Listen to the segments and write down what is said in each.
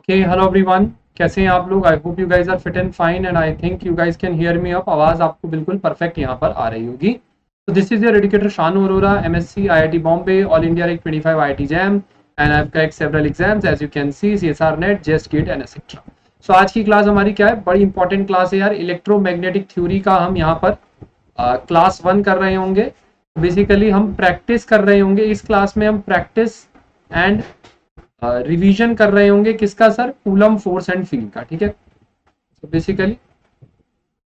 Okay, hello everyone. कैसे हैं आप लोग? I hope you guys are fit and fine and I think you guys can hear me up. आवाज आपको बिल्कुल परफेक्ट यहाँ पर आ रही होगी। तो this is your educator Shanu Arora, MSc IIT Bombay, all India rank 25 IIT JAM and I have cracked several exams as you can see, CSIR NET, JEST GATE and etcetera. So आज की क्लास हमारी क्या है? बड़ी इंपॉर्टेंट क्लास है यार। Electromagnetic theory का हम यहाँ पर क्लास 1 कर रहे होंगे। बेसिकली हम प्रैक्टिस कर रहे होंगे इस क्लास में। हम प्रैक्टिस एंड रिवीजन कर रहे होंगे किसका sir? Coulomb force and field का। ठीक है, तो basically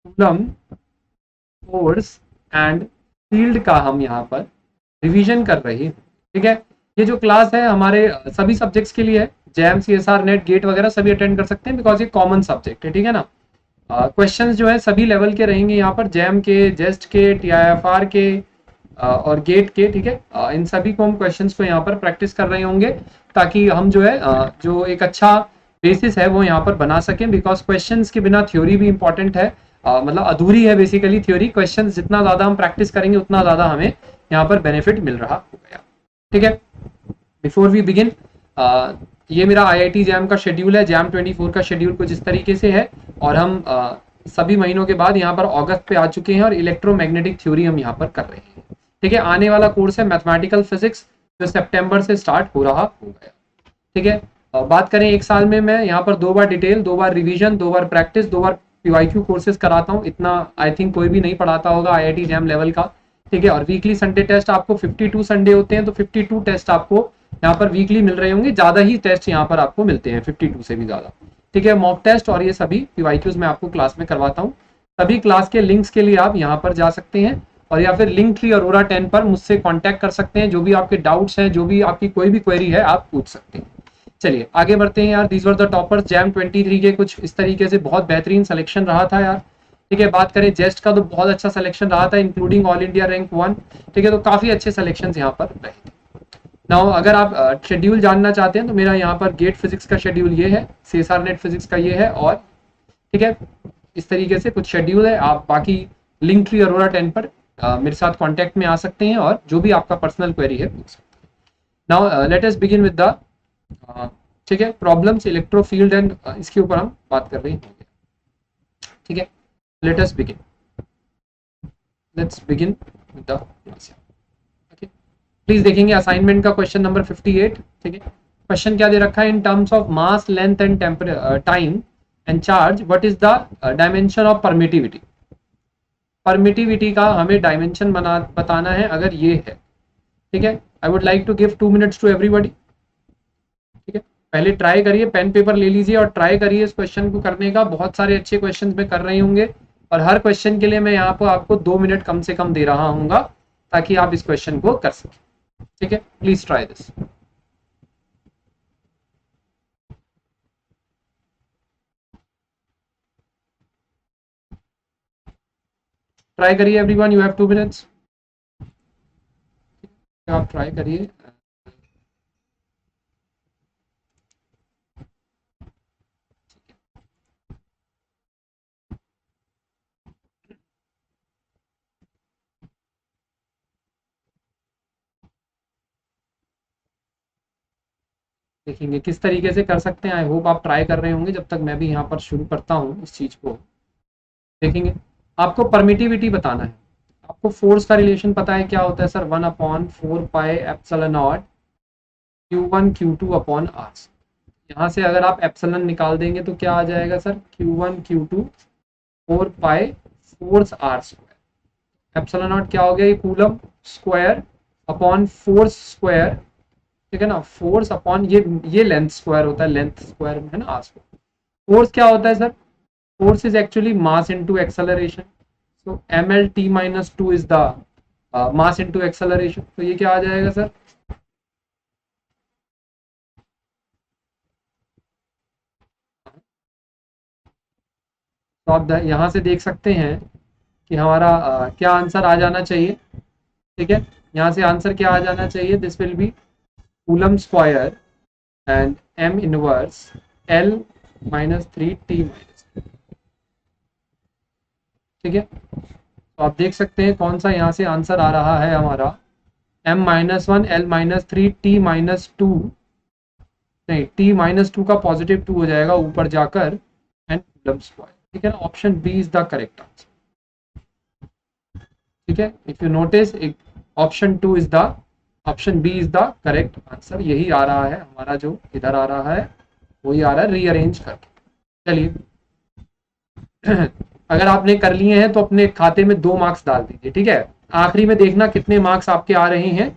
coulomb force and field का हम यहाँ पर रिवीजन कर रहे हैं। ठीक है, ये जो क्लास है हमारे सभी सब्जेक्ट्स के लिए है। जैम, सीएसआर, नेट, गेट वगैरह सभी अटेंड कर सकते हैं बिकॉज ये कॉमन सब्जेक्ट है। ठीक है ना। क्वेश्चंस जो है सभी लेवल के रहेंगे यहाँ पर, जैम के, जेस्ट के, टीआईएफआर के और गेट के। ठीक है, इन सभी को हम क्वेश्चंस को यहाँ पर प्रैक्टिस कर रहे होंगे ताकि हम जो है जो एक अच्छा बेसिस है वो यहाँ पर बना सकें। बिकॉज क्वेश्चंस के बिना थ्योरी भी इंपॉर्टेंट है, मतलब अधूरी है बेसिकली थ्योरी। क्वेश्चंस जितना ज्यादा हम प्रैक्टिस करेंगे उतना ज्यादा हमें यहाँ पर बेनिफिट मिल रहा होगा। ठीक है, बिफोर वी बिगिन, ये मेरा आईआईटी जैम का शेड्यूल है। जैम 24 का शेड्यूल कुछ इस तरीके से है और हम सभी महीनों के बाद यहाँ पर अगस्त पे आ चुके हैं और इलेक्ट्रोमैग्नेटिक थ्योरी हम यहाँ पर कर रहे हैं। ठीक है, आने वाला कोर्स है मैथमेटिकल फिजिक्स जो सितंबर से स्टार्ट हो रहा होगा। ठीक है, बात करें एक साल में मैं यहाँ पर 2 बार डिटेल, 2 बार रिवीजन, 2 बार प्रैक्टिस, 2 बार पीवाईक्यू कोर्सेज कराता हूँ। इतना आई थिंक कोई भी नहीं पढ़ाता होगा आईआईटी जैम लेवल का। ठीक है, और वीकली संडे टेस्ट आपको 52 संडे होते हैं तो 52 टेस्ट आपको यहाँ पर वीकली मिल रहे होंगे। ज्यादा ही टेस्ट यहाँ पर आपको मिलते हैं, 52 से भी ज्यादा। ठीक है, मॉक टेस्ट और ये सभी पीवाईक्यूज मैं आपको क्लास में करवाता हूँ। सभी क्लास के लिंक्स के लिए आप यहाँ पर जा सकते हैं और या फिर लिंक ट्री अरोरा 10 पर मुझसे कांटेक्ट कर सकते हैं। जो भी आपके डाउट्स हैं, जो भी आपकी कोई भी क्वेरी है, आप पूछ सकते हैं। चलिए आगे बढ़ते हैं यार। These were the toppers jam 23 के। कुछ इस तरीके से बहुत बेहतरीन सिलेक्शन रहा था यार। ठीक है, बात करें जेस्ट का तो बहुत अच्छा सिलेक्शन रहा था, इंक्लूडिंग ऑल इंडिया रैंक 1। ठीक है, तो काफी अच्छे सिलेक्शन यहाँ पर रहे थे। नाउ अगर आप शेड्यूल जानना चाहते हैं तो मेरा यहाँ पर गेट फिजिक्स का शेड्यूल ये है, सीएसआर नेट फिजिक्स का ये है, और ठीक है इस तरीके से कुछ शेड्यूल है। आप बाकी लिंक ट्री अरोरा 10 पर मेरे साथ कांटेक्ट में आ सकते हैं और जो भी आपका पर्सनल क्वेरी है पूछ सकते हैं। Now let us begin with the ठीक है प्रॉब्लम्स इलेक्ट्रोफील्ड एंड इसके ऊपर हम बात कर रहे हैं। ठीक है, let us begin, let's begin with the class. Okay, please देखेंगे असाइनमेंट का क्वेश्चन नंबर 58। ठीक है, क्वेश्चन क्या दे रखा है? In terms of mass, length and time and charge what is the dimension of permittivity. Permittivity का हमें डायमेंशन बताना है अगर ये है। ठीक है, I would like to give 2 minutes to everybody. ठीक है, पहले ट्राई करिए, पेन पेपर ले लीजिए और ट्राई करिए इस क्वेश्चन को करने का। बहुत सारे अच्छे क्वेश्चन में कर रहे होंगे और हर क्वेश्चन के लिए मैं यहाँ पर आपको 2 मिनट कम से कम दे रहा हूँ ताकि आप इस क्वेश्चन को कर सकें। ठीक है, प्लीज ट्राई दिस। ट्राई करिए एवरीवन, यू हैव 2 मिनट्स। आप ट्राई करिए। देखेंगे किस तरीके से कर सकते हैं। आई होप आप ट्राई कर रहे होंगे जब तक मैं भी यहाँ पर शुरू करता हूँ इस चीज को। देखेंगे, आपको परमिटिविटी बताना है। आपको फोर्स का रिलेशन पता है क्या होता है sir? 1/4 pi epsilon not Q1 Q2 upon R। यहाँ से अगर आप एप्सिलॉन निकाल देंगे तो क्या आ जाएगा sir? Q1 Q2 4 pi force R square. Epsilon not क्या हो गया? ये coulomb square upon force square. ठीक है ना, फोर्स अपॉन ये लेंथ स्क्वायर होता है, लेंथ स्क्वायर है ना आर स्क्वायर। फोर्स क्या होता है sir? Force is actually mass into acceleration. So mlt-2 is the mass into acceleration. तो ये क्या आ जाएगा सर? तो आप यहाँ से देख सकते हैं कि हमारा क्या आंसर आ जाना चाहिए। ठीक है, यहाँ से आंसर क्या आ जाना चाहिए? This will B coulomb square and m inverse L-3t-। ठीक है, तो आप देख सकते हैं कौन सा यहाँ से आंसर आ रहा है हमारा। m-1 L-3 t-2 नहीं, t माइनस टू का पॉजिटिव 2 हो जाएगा ऊपर जाकर एंड कूलम स्क्वायर, ठीक है ना। Option B is the correct answer, ठीक है। If you notice option two is the option B is the correct answer, यही आ रहा है हमारा, जो इधर आ रहा है वही आ रहा है रीअरेंज करके। चलिए अगर आपने कर लिए हैं तो अपने खाते में 2 मार्क्स डाल दीजिए, ठीक है। आखिरी में देखना कितने मार्क्स आपके आ रहे हैं,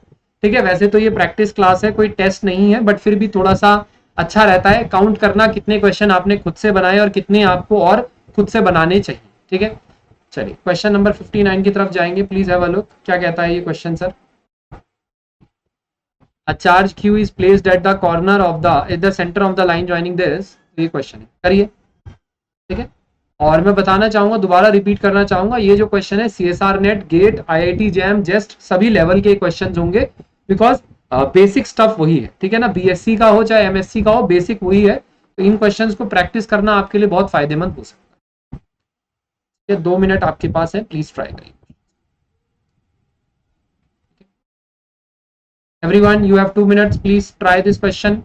ठीक है। वैसे तो ये प्रैक्टिस क्लास है, कोई टेस्ट नहीं है, बट फिर भी थोड़ा सा अच्छा रहता है काउंट करना कितने क्वेश्चन आपने खुद से बनाए और कितने आपको और खुद से बनाने चाहिए, ठीक है। चलिए क्वेश्चन नंबर 59 की तरफ जाएंगे, प्लीज हैव अ लुक। क्या कहता है ये question sir? A charge q is placed at the corner of the center of the line joining this, ये क्वेश्चन है, करिए, ठीक है। और मैं बताना चाहूंगा, दोबारा रिपीट करना चाहूंगा, ये जो क्वेश्चन है CSIR NET, GATE, IIT JAM, JEST सभी लेवल के क्वेश्चन होंगे, बिकॉज बेसिक स्टफ वही है, ठीक है ना। बीएससी का हो चाहे एमएससी का हो, बेसिक वही है। तो इन क्वेश्चंस को प्रैक्टिस करना आपके लिए बहुत फायदेमंद हो सकता है। 2 मिनट आपके पास है, प्लीज ट्राई करिए। Everyone, you have 2 minutes. Please try this question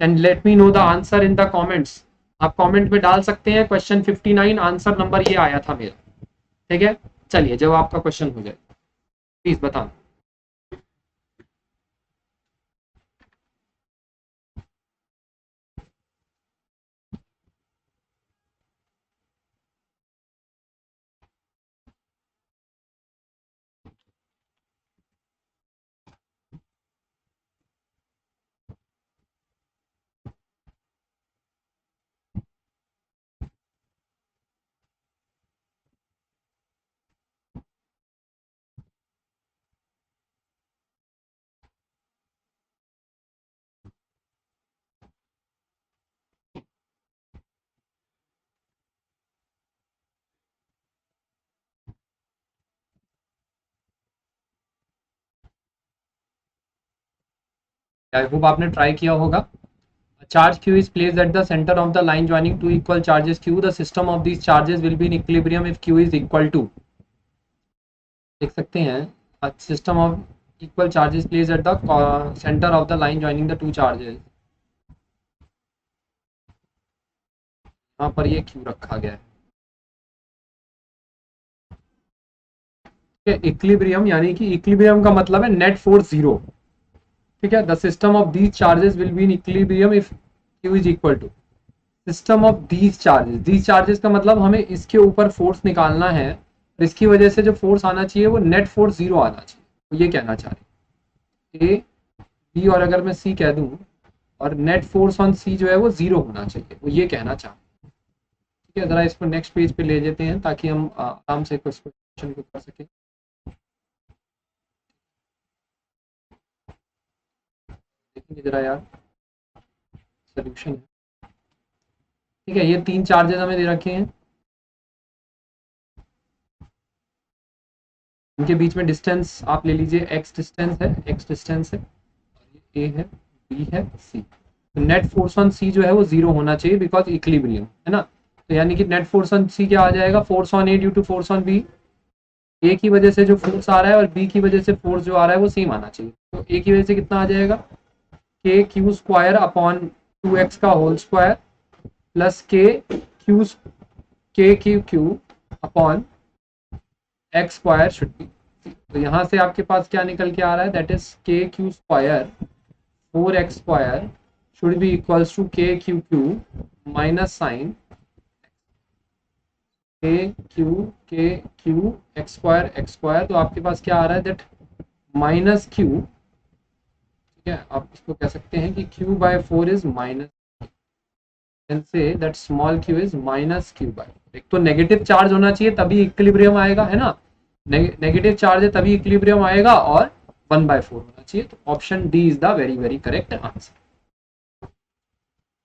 and let me know the answer in the comments. आप कमेंट में डाल सकते हैं। क्वेश्चन 59 आंसर नंबर ये आया था मेरा, ठीक है। चलिए जब आपका क्वेश्चन हो जाए प्लीज बताना। आई होप आपने ट्राई किया होगा। Charge q is placed at the center of the line joining two equal charges q. The system of these charges will be in equilibrium if q is equal to, देख सकते हैं, system of equal charges placed at the center of the line joining the two charges। यहाँ पर ये q रखा गया है। Equilibrium यानी कि इक्विलिब्रियम का मतलब है नेट फोर्स जीरो, ठीक है। The system of these charges will be in equilibrium if q is equal to system of these charges. These charges का मतलब हमें इसके ऊपर फोर्स निकालना है, इसकी वजह से जो फोर्स आना चाहिए वो नेट फोर्स जीरो आना चाहिए, तो ये कहना चाह रहे ए बी, और अगर मैं सी कह दूं, और नेट फोर्स ऑन सी जो है वो जीरो होना चाहिए, वो ये कहना चाह रहे, ठीक है। जरा इसको नेक्स्ट पेज पे ले लेते हैं ताकि हम आराम से क्वेश्चन को कर सकें। देखिए जरा यार सोल्यूशन है, ठीक है। ये 3 चार्जेस हमें दे रखे हैं, इनके बीच में डिस्टेंस आप ले लीजिए, x डिस्टेंस है, x डिस्टेंस है, ए है, बी है, सी। तो नेट फोर्स ऑन सी जो है वो जीरो होना चाहिए बिकॉज इक्विलिब्रियम है ना। तो यानी कि नेट फोर्स ऑन सी क्या आ जाएगा, force on A due to force on B. A की वजह से जो फोर्स आ रहा है और बी की वजह से फोर्स जो आ रहा है वो सेम आना चाहिए। तो ए की वजह से कितना आ जाएगा, के क्यू स्क्वायर अपॉन 2x का होल स्क्वायर प्लस के q upon x square should B. तो यहाँ से आपके पास क्या निकल के आ रहा है, that is K Q square 4x square should be equals to K Q minus sign K Q X square. तो आपके पास क्या आ रहा है, दैट माइनस क्यू, ठीक है। आप इसको कह सकते हैं कि q by 4 is minus, can say that small q is minus q by. एक तो नेगेटिव चार्ज होना चाहिए तभी इक्विलिब्रियम आएगा, है ना। नेगेटिव चार्ज है तभी इक्विलिब्रियम आएगा, और 1/4 होना चाहिए। तो option D is the very very correct answer,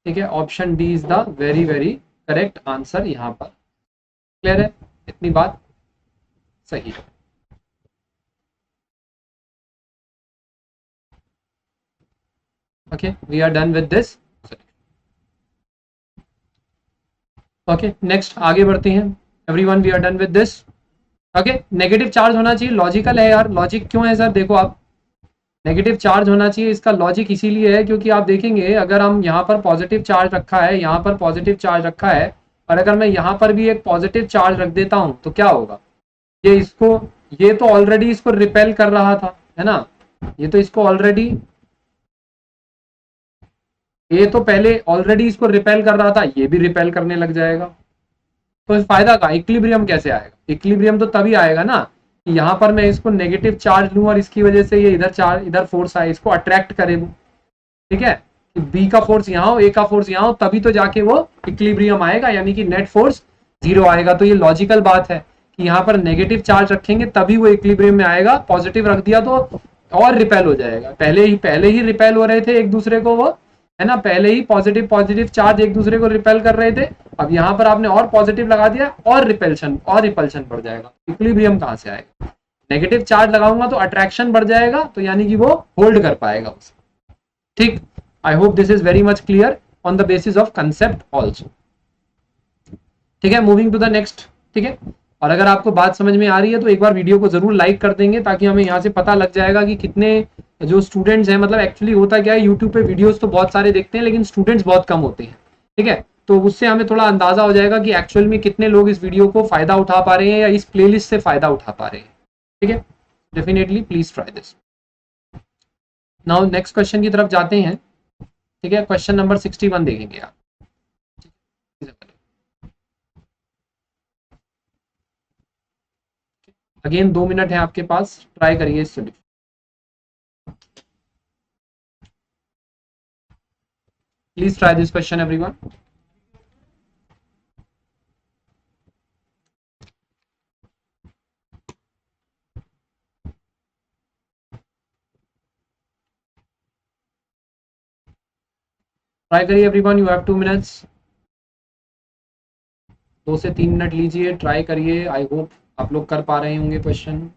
ठीक है। Option D is the very very correct answer यहाँ पर। क्लियर है, इतनी बात सही है। Okay, we are done with this. Okay next आगे बढ़ते हैं। Everyone we are done with this. Okay, negative charge होना चाहिए, लॉजिकल है यार। लॉजिक क्यों है सर, देखो आप, नेगेटिव चार्ज होना चाहिए, इसका लॉजिक इसीलिए है क्योंकि आप देखेंगे अगर हम यहाँ पर पॉजिटिव चार्ज रखा है, यहाँ पर पॉजिटिव चार्ज रखा है, और अगर मैं यहाँ पर भी एक पॉजिटिव चार्ज रख देता हूँ तो क्या होगा, ये तो ऑलरेडी इसको रिपेल कर रहा था, है ना, ये तो इसको ऑलरेडी, ये तो पहले ऑलरेडी इसको रिपेल कर रहा था, ये भी रिपेल करने लग जाएगा। तो इस फायदा का इक्विलिब्रियम कैसे आएगा, इक्विलिब्रियम तो तभी आएगा ना कि यहाँ पर मैं इसको नेगेटिव चार्ज लूं और इसकी वजह से ये इधर चार्ज, इधर फोर्स आए, इसको अट्रैक्ट करे वो, ठीक है, कि बी का फोर्स यहाँ हो, ए का फोर्स यहाँ हो, तभी तो जाके वो इक्विलिब्रियम आएगा, यानी कि नेट फोर्स 0 आएगा। तो ये लॉजिकल बात है कि यहाँ पर नेगेटिव चार्ज रखेंगे तभी वो इक्विलिब्रियम में आएगा, पॉजिटिव रख दिया तो और रिपेल हो जाएगा। पहले ही रिपेल हो रहे थे एक दूसरे को, वो है ना, पहले ही पॉजिटिव पॉजिटिव चार्ज एक दूसरे को रिपेल कर रहे थे, अब यहाँ पर आपने और पॉजिटिव लगा दिया और रिपल्शन बढ़ जाएगा। इक्विलिब्रियम कहाँ से आएगा, नेगेटिव चार्ज लगाऊंगा तो अट्रैक्शन बढ़ जाएगा, तो यानी कि वो होल्ड कर पाएगा उसे। ठीक, आई hope this is very much clear on the basis of concept also. ठीक है, मूविंग टू द नेक्स्ट। ठीक है, और अगर आपको बात समझ में आ रही है तो एक बार वीडियो को जरूर लाइक कर देंगे, ताकि हमें यहाँ से पता लग जाएगा कि कितने जो स्टूडेंट्स हैं, मतलब एक्चुअली होता क्या है, यूट्यूब पे वीडियोस तो बहुत सारे देखते हैं लेकिन स्टूडेंट्स बहुत कम होते हैं। ठीक है, तो उससे हमें थोड़ा अंदाजा हो जाएगा कि एक्चुअल में कितने लोग इस वीडियो को फायदा उठा पा रहे हैं या इस प्लेलिस्ट से फायदा उठा पा रहे हैं। ठीक है, definitely please try this. Now next question की तरफ जाते हैं। ठीक है, क्वेश्चन नंबर 61 देखेंगे आप। अगेन 2 मिनट है आपके पास, ट्राई करिए इस solution. Please try this question everyone. Try करिए एवरीवन, यू हैव 2 मिनट्स। 2 से 3 मिनट लीजिए, ट्राई करिए। आई होप आप लोग कर पा रहे होंगे क्वेश्चन।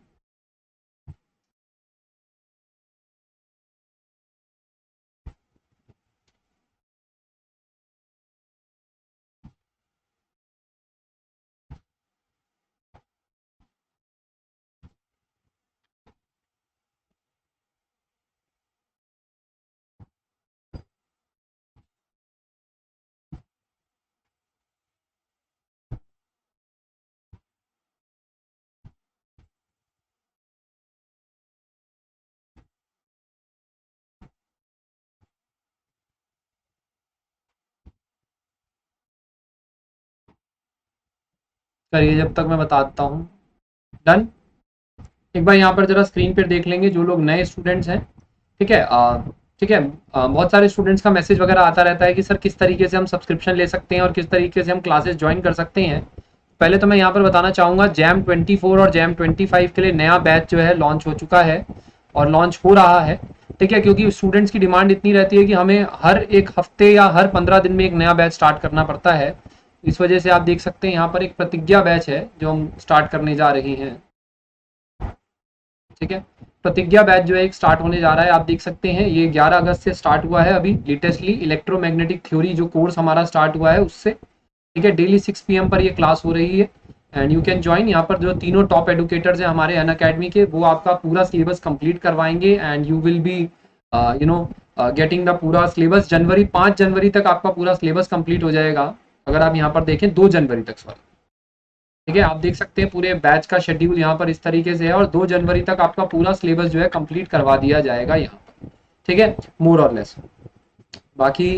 करिए जब तक मैं बताता हूँ। डन। एक बार यहाँ पर जरा स्क्रीन पर देख लेंगे जो लोग नए स्टूडेंट्स हैं। ठीक है, ठीक है, बहुत सारे स्टूडेंट्स का मैसेज वगैरह आता रहता है कि सर किस तरीके से हम सब्सक्रिप्शन ले सकते हैं और किस तरीके से हम क्लासेस ज्वाइन कर सकते हैं। पहले तो मैं यहाँ पर बताना चाहूँगा, जैम 24 और जैम 25 के लिए नया बैच जो है लॉन्च हो चुका है और लॉन्च हो रहा है। ठीक है, क्योंकि स्टूडेंट्स की डिमांड इतनी रहती है कि हमें हर एक हफ्ते या हर 15 दिन में एक नया बैच स्टार्ट करना पड़ता है। इस वजह से आप देख सकते हैं यहाँ पर एक प्रतिज्ञा बैच है जो हम स्टार्ट करने जा रही हैं। ठीक है, प्रतिज्ञा बैच जो है एक स्टार्ट होने जा रहा है। आप देख सकते हैं ये 11 अगस्त से स्टार्ट हुआ है अभी लेटेस्टली, इलेक्ट्रोमैग्नेटिक थ्योरी जो कोर्स हमारा स्टार्ट हुआ है उससे। ठीक है, डेली 6 PM पर ये क्लास हो रही है एंड यू कैन ज्वाइन। यहाँ पर जो तीनों टॉप एडुकेटर्स हैं हमारे अनअकैडमी के, वो आपका पूरा सिलेबस कंप्लीट करवाएंगे and you will be getting the पूरा सिलेबस। 5 जनवरी तक आपका पूरा सिलेबस कंप्लीट हो जाएगा। अगर आप यहाँ पर देखें 2 जनवरी तक, सॉरी। ठीक है, आप देख सकते हैं पूरे बैच का शेड्यूल यहाँ पर इस तरीके से है और 2 जनवरी तक आपका पूरा सिलेबस जो है कंप्लीट करवा दिया जाएगा यहाँ पर। ठीक है, मोर और लेस। बाकी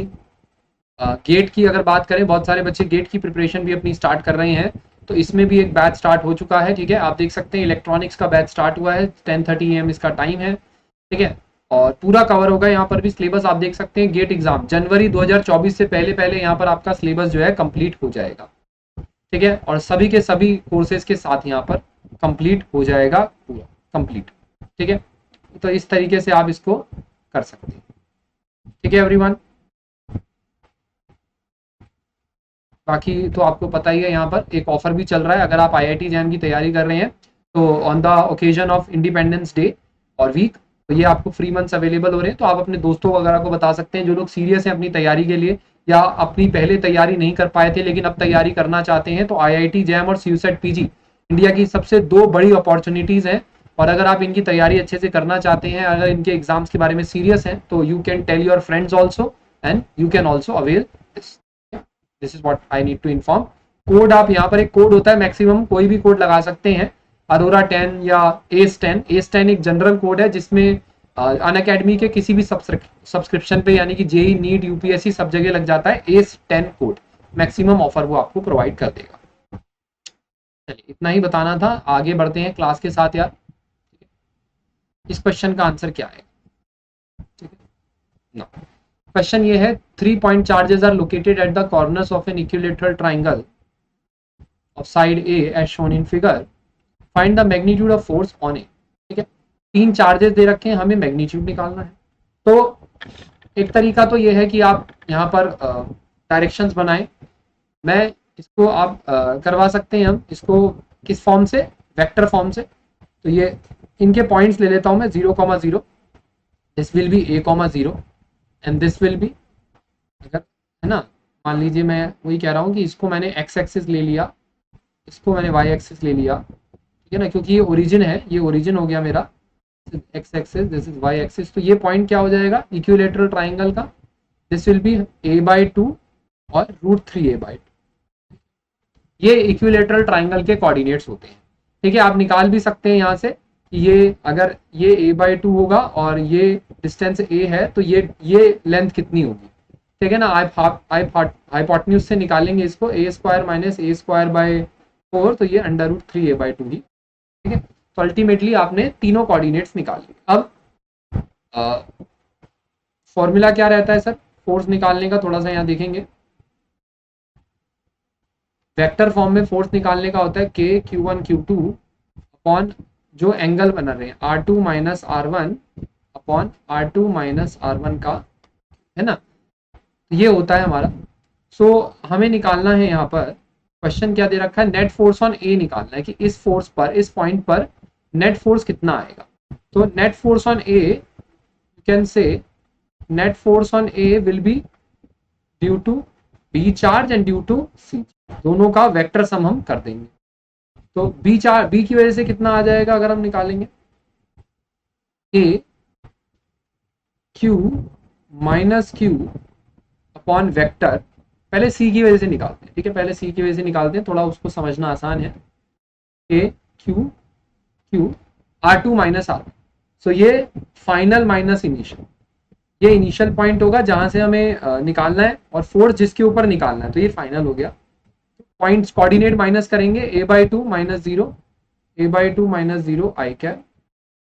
गेट की अगर बात करें, बहुत सारे बच्चे गेट की प्रिपरेशन भी अपनी स्टार्ट कर रहे हैं, तो इसमें भी एक बैच स्टार्ट हो चुका है। ठीक है, आप देख सकते हैं इलेक्ट्रॉनिक्स का बैच स्टार्ट हुआ है, 10:30 AM इसका टाइम है। ठीक है, और पूरा कवर होगा यहाँ पर भी सिलेबस। आप देख सकते हैं गेट एग्जाम जनवरी 2024 से पहले यहाँ पर आपका सिलेबस जो है कंप्लीट हो जाएगा। ठीक है, और सभी के सभी कोर्सेज के साथ यहाँ पर कंप्लीट हो जाएगा, पूरा कंप्लीट। ठीक है, तो इस तरीके से आप इसको कर सकते हैं। ठीक है एवरीवन, बाकी तो आपको पता ही है यहाँ पर एक ऑफर भी चल रहा है। अगर आप IIT जैम की तैयारी कर रहे हैं तो on the occasion of independence day और वीक, तो ये आपको फ्री मंथ्स अवेलेबल हो रहे हैं। तो आप अपने दोस्तों वगैरह को बता सकते हैं जो लोग सीरियस हैं अपनी तैयारी के लिए, या अपनी पहले तैयारी नहीं कर पाए थे लेकिन अब तैयारी करना चाहते हैं। तो IIT जैम और CUSET PG इंडिया की सबसे 2 बड़ी अपॉर्चुनिटीज हैं और अगर आप इनकी तैयारी अच्छे से करना चाहते हैं, अगर इनके एग्जाम्स के बारे में सीरियस हैं, तो you can tell your friends also and you can also avail this. This is what I need to inform. Code, आप यहाँ पर एक कोड होता है, मैक्सिमम कोई भी कोड लगा सकते हैं, अरोरा 10 या एस 10। एस 10 एक जनरल कोड है जिसमें अन अकेडमी के किसी भी सब्सक्रिप्शन पे, यानी कि जेई नीट यूपीएससी सब जगह लग जाता है एस 10 कोड, मैक्सिमम ऑफर वो आपको प्रोवाइड कर देगा। चलिए इतना ही बताना था, आगे बढ़ते हैं क्लास के साथ यार। इस क्वेश्चन का आंसर क्या है? ठीक है ना, क्वेश्चन ये है, 3 point charges are located at the corners of an equilateral triangle of side A as shown in figure. Find the magnitude of force on A। ठीक है, 3 चार्जेस दे रखे हैं, हमें मैग्नीट्यूड निकालना है। तो एक तरीका तो ये है कि आप यहाँ पर डायरेक्शंस बनाएं। मैं इसको आप करवा सकते हैं, हम इसको किस फॉर्म से, वेक्टर फॉर्म से। तो ये इनके पॉइंट्स ले लेता हूं मैं, 0,0, this will B A,0 and this will B, अगर है ना, मान लीजिए मैं वही कह रहा हूँ कि इसको मैंने एक्स एक्सिस ले लिया, इसको मैंने वाई एक्सिस ले लिया, ठीक है ना, क्योंकि ये ओरिजिन है, ये ओरिजिन हो गया मेरा X axis, this is Y axis. तो ये पॉइंट क्या हो जाएगा इक्विलेटरल ट्राइंगल का, दिस विल बी A/2 और √3A/2। ये इक्विलेटरल ट्राइंगल के कोऑर्डिनेट्स होते हैं। ठीक है, आप निकाल भी सकते हैं यहाँ से कि ये अगर ये A/2 होगा और ये डिस्टेंस A है, तो ये लेंथ कितनी होगी। ठीक है ना, हाइपोटेन्यूज से निकालेंगे इसको, A² - A²/4, तो ये √3A/2 ही। ठीक है, तो अल्टीमेटली आपने तीनों कोऑर्डिनेट्स निकाल लिए। अब फॉर्मूला क्या रहता है सर फोर्स निकालने का, थोड़ा सा यहाँ देखेंगे। वेक्टर फॉर्म में फोर्स निकालने का होता है K, Q1, Q2 अपॉन जो एंगल बना रहे हैं R2 - R1 upon R2 - R1 का, है ना, ये होता है हमारा। सो हमें निकालना है यहाँ पर, क्वेश्चन क्या दे रखा है, नेट फोर्स ऑन ए निकालना है कि इस फोर्स पर, इस पॉइंट पर नेट फोर्स कितना आएगा। तो net force on A, you can say net force on A will be due to B charge and due to C, दोनों का वेक्टर सम हम कर देंगे। तो बी की वजह से कितना आ जाएगा अगर हम निकालेंगे, a q minus q upon vector, पहले सी की वजह से निकालते हैं। ठीक है, पहले सी की वजह से निकालते हैं, थोड़ा उसको समझना आसान है। ए क्यू क्यू R2 - R1, सो ये फाइनल माइनस इनिशियल, ये इनिशियल पॉइंट होगा जहां से हमें निकालना है, और फोर्स जिसके ऊपर निकालना है, तो ये फाइनल हो गया। पॉइंट्स कोऑर्डिनेट माइनस करेंगे, A/2 - 0, A/2 - 0 I cap,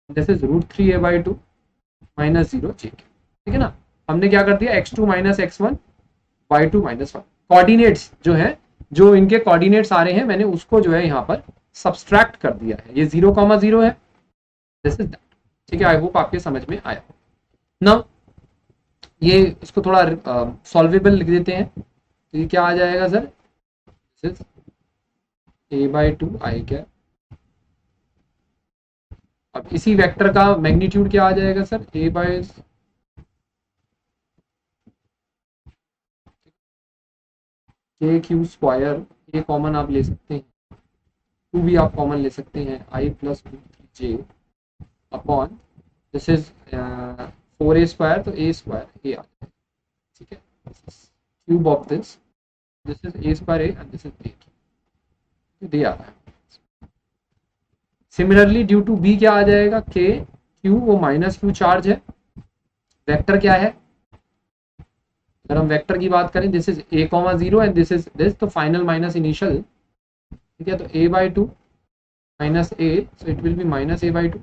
this is √3A/2 - 0 J cap. ठीक है ना, हमने क्या कर दिया, x2 - x1 y2 - 1, कोऑर्डिनेट्स जो है, जो इनके कोऑर्डिनेट्स आ रहे हैं, मैंने उसको जो है यहाँ पर सब्सट्रैक्ट कर दिया है। ये 0,0 है, दिस इज दैट। ठीक है, आई होप आपके समझ में आया। नाउ ये इसको थोड़ा सॉल्वेबल लिख देते हैं, तो ये क्या आ जाएगा sir, this is A/2 I cap. अब इसी वेक्टर का मैग्नीट्यूड क्या आ जाएगा सर, KQ², ये कॉमन आप ले सकते हैं, 2 भी आप कॉमन ले सकते हैं, I + √3J upon, this is 4A², तो A² A आ जाएगा। ठीक है, cube of this is A² A and this is A, दे आ रहा है। सिमिलरली ड्यू टू बी क्या आ जाएगा, KQ, वो -Q चार्ज है, वेक्टर क्या है, अगर हम वेक्टर की बात करें, this is A,0 and this is this, तो फाइनल माइनस इनिशियल। ठीक है, तो A/2 - A, so it will be -A/2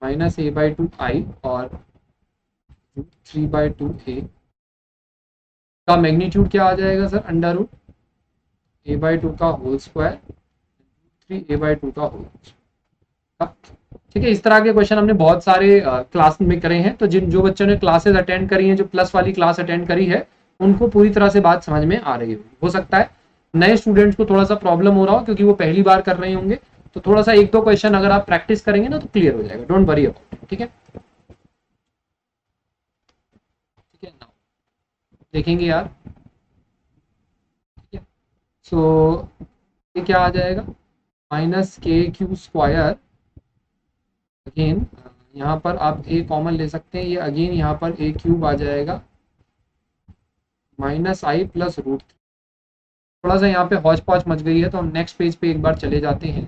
-A/2 I और 3/2A का मैग्नीट्यूड क्या आ जाएगा सर, √A/2 का होल स्क्वायर 3A/2 का होल। ठीक है, इस तरह के क्वेश्चन हमने बहुत सारे क्लास में करे हैं। तो जो बच्चों ने क्लासेस अटेंड करी हैं, जो प्लस वाली क्लास अटेंड करी है, उनको पूरी तरह से बात समझ में आ रही हो सकता है नए स्टूडेंट्स को थोड़ा सा प्रॉब्लम हो रहा हो, क्योंकि वो पहली बार कर रहे होंगे। तो थोड़ा सा 1-2 क्वेश्चन अगर आप प्रैक्टिस करेंगे ना, तो क्लियर हो जाएगा, डोंट वरी अबाउट इट। ठीक है, ठीक है, नाउ देखेंगे यार। ठीक है, सो ये क्या आ जाएगा, माइनस के क्यू स्क्वायर, अगेन यहाँ पर आप ए कॉमन ले सकते हैं, ये अगेन यहाँ पर ए क्यूब आ जाएगा माइनस आई प्लस रूट। थोड़ा सा यहाँ पे हौच पौच मच गई है, तो हम नेक्स्ट पेज पे एक बार चले जाते हैं।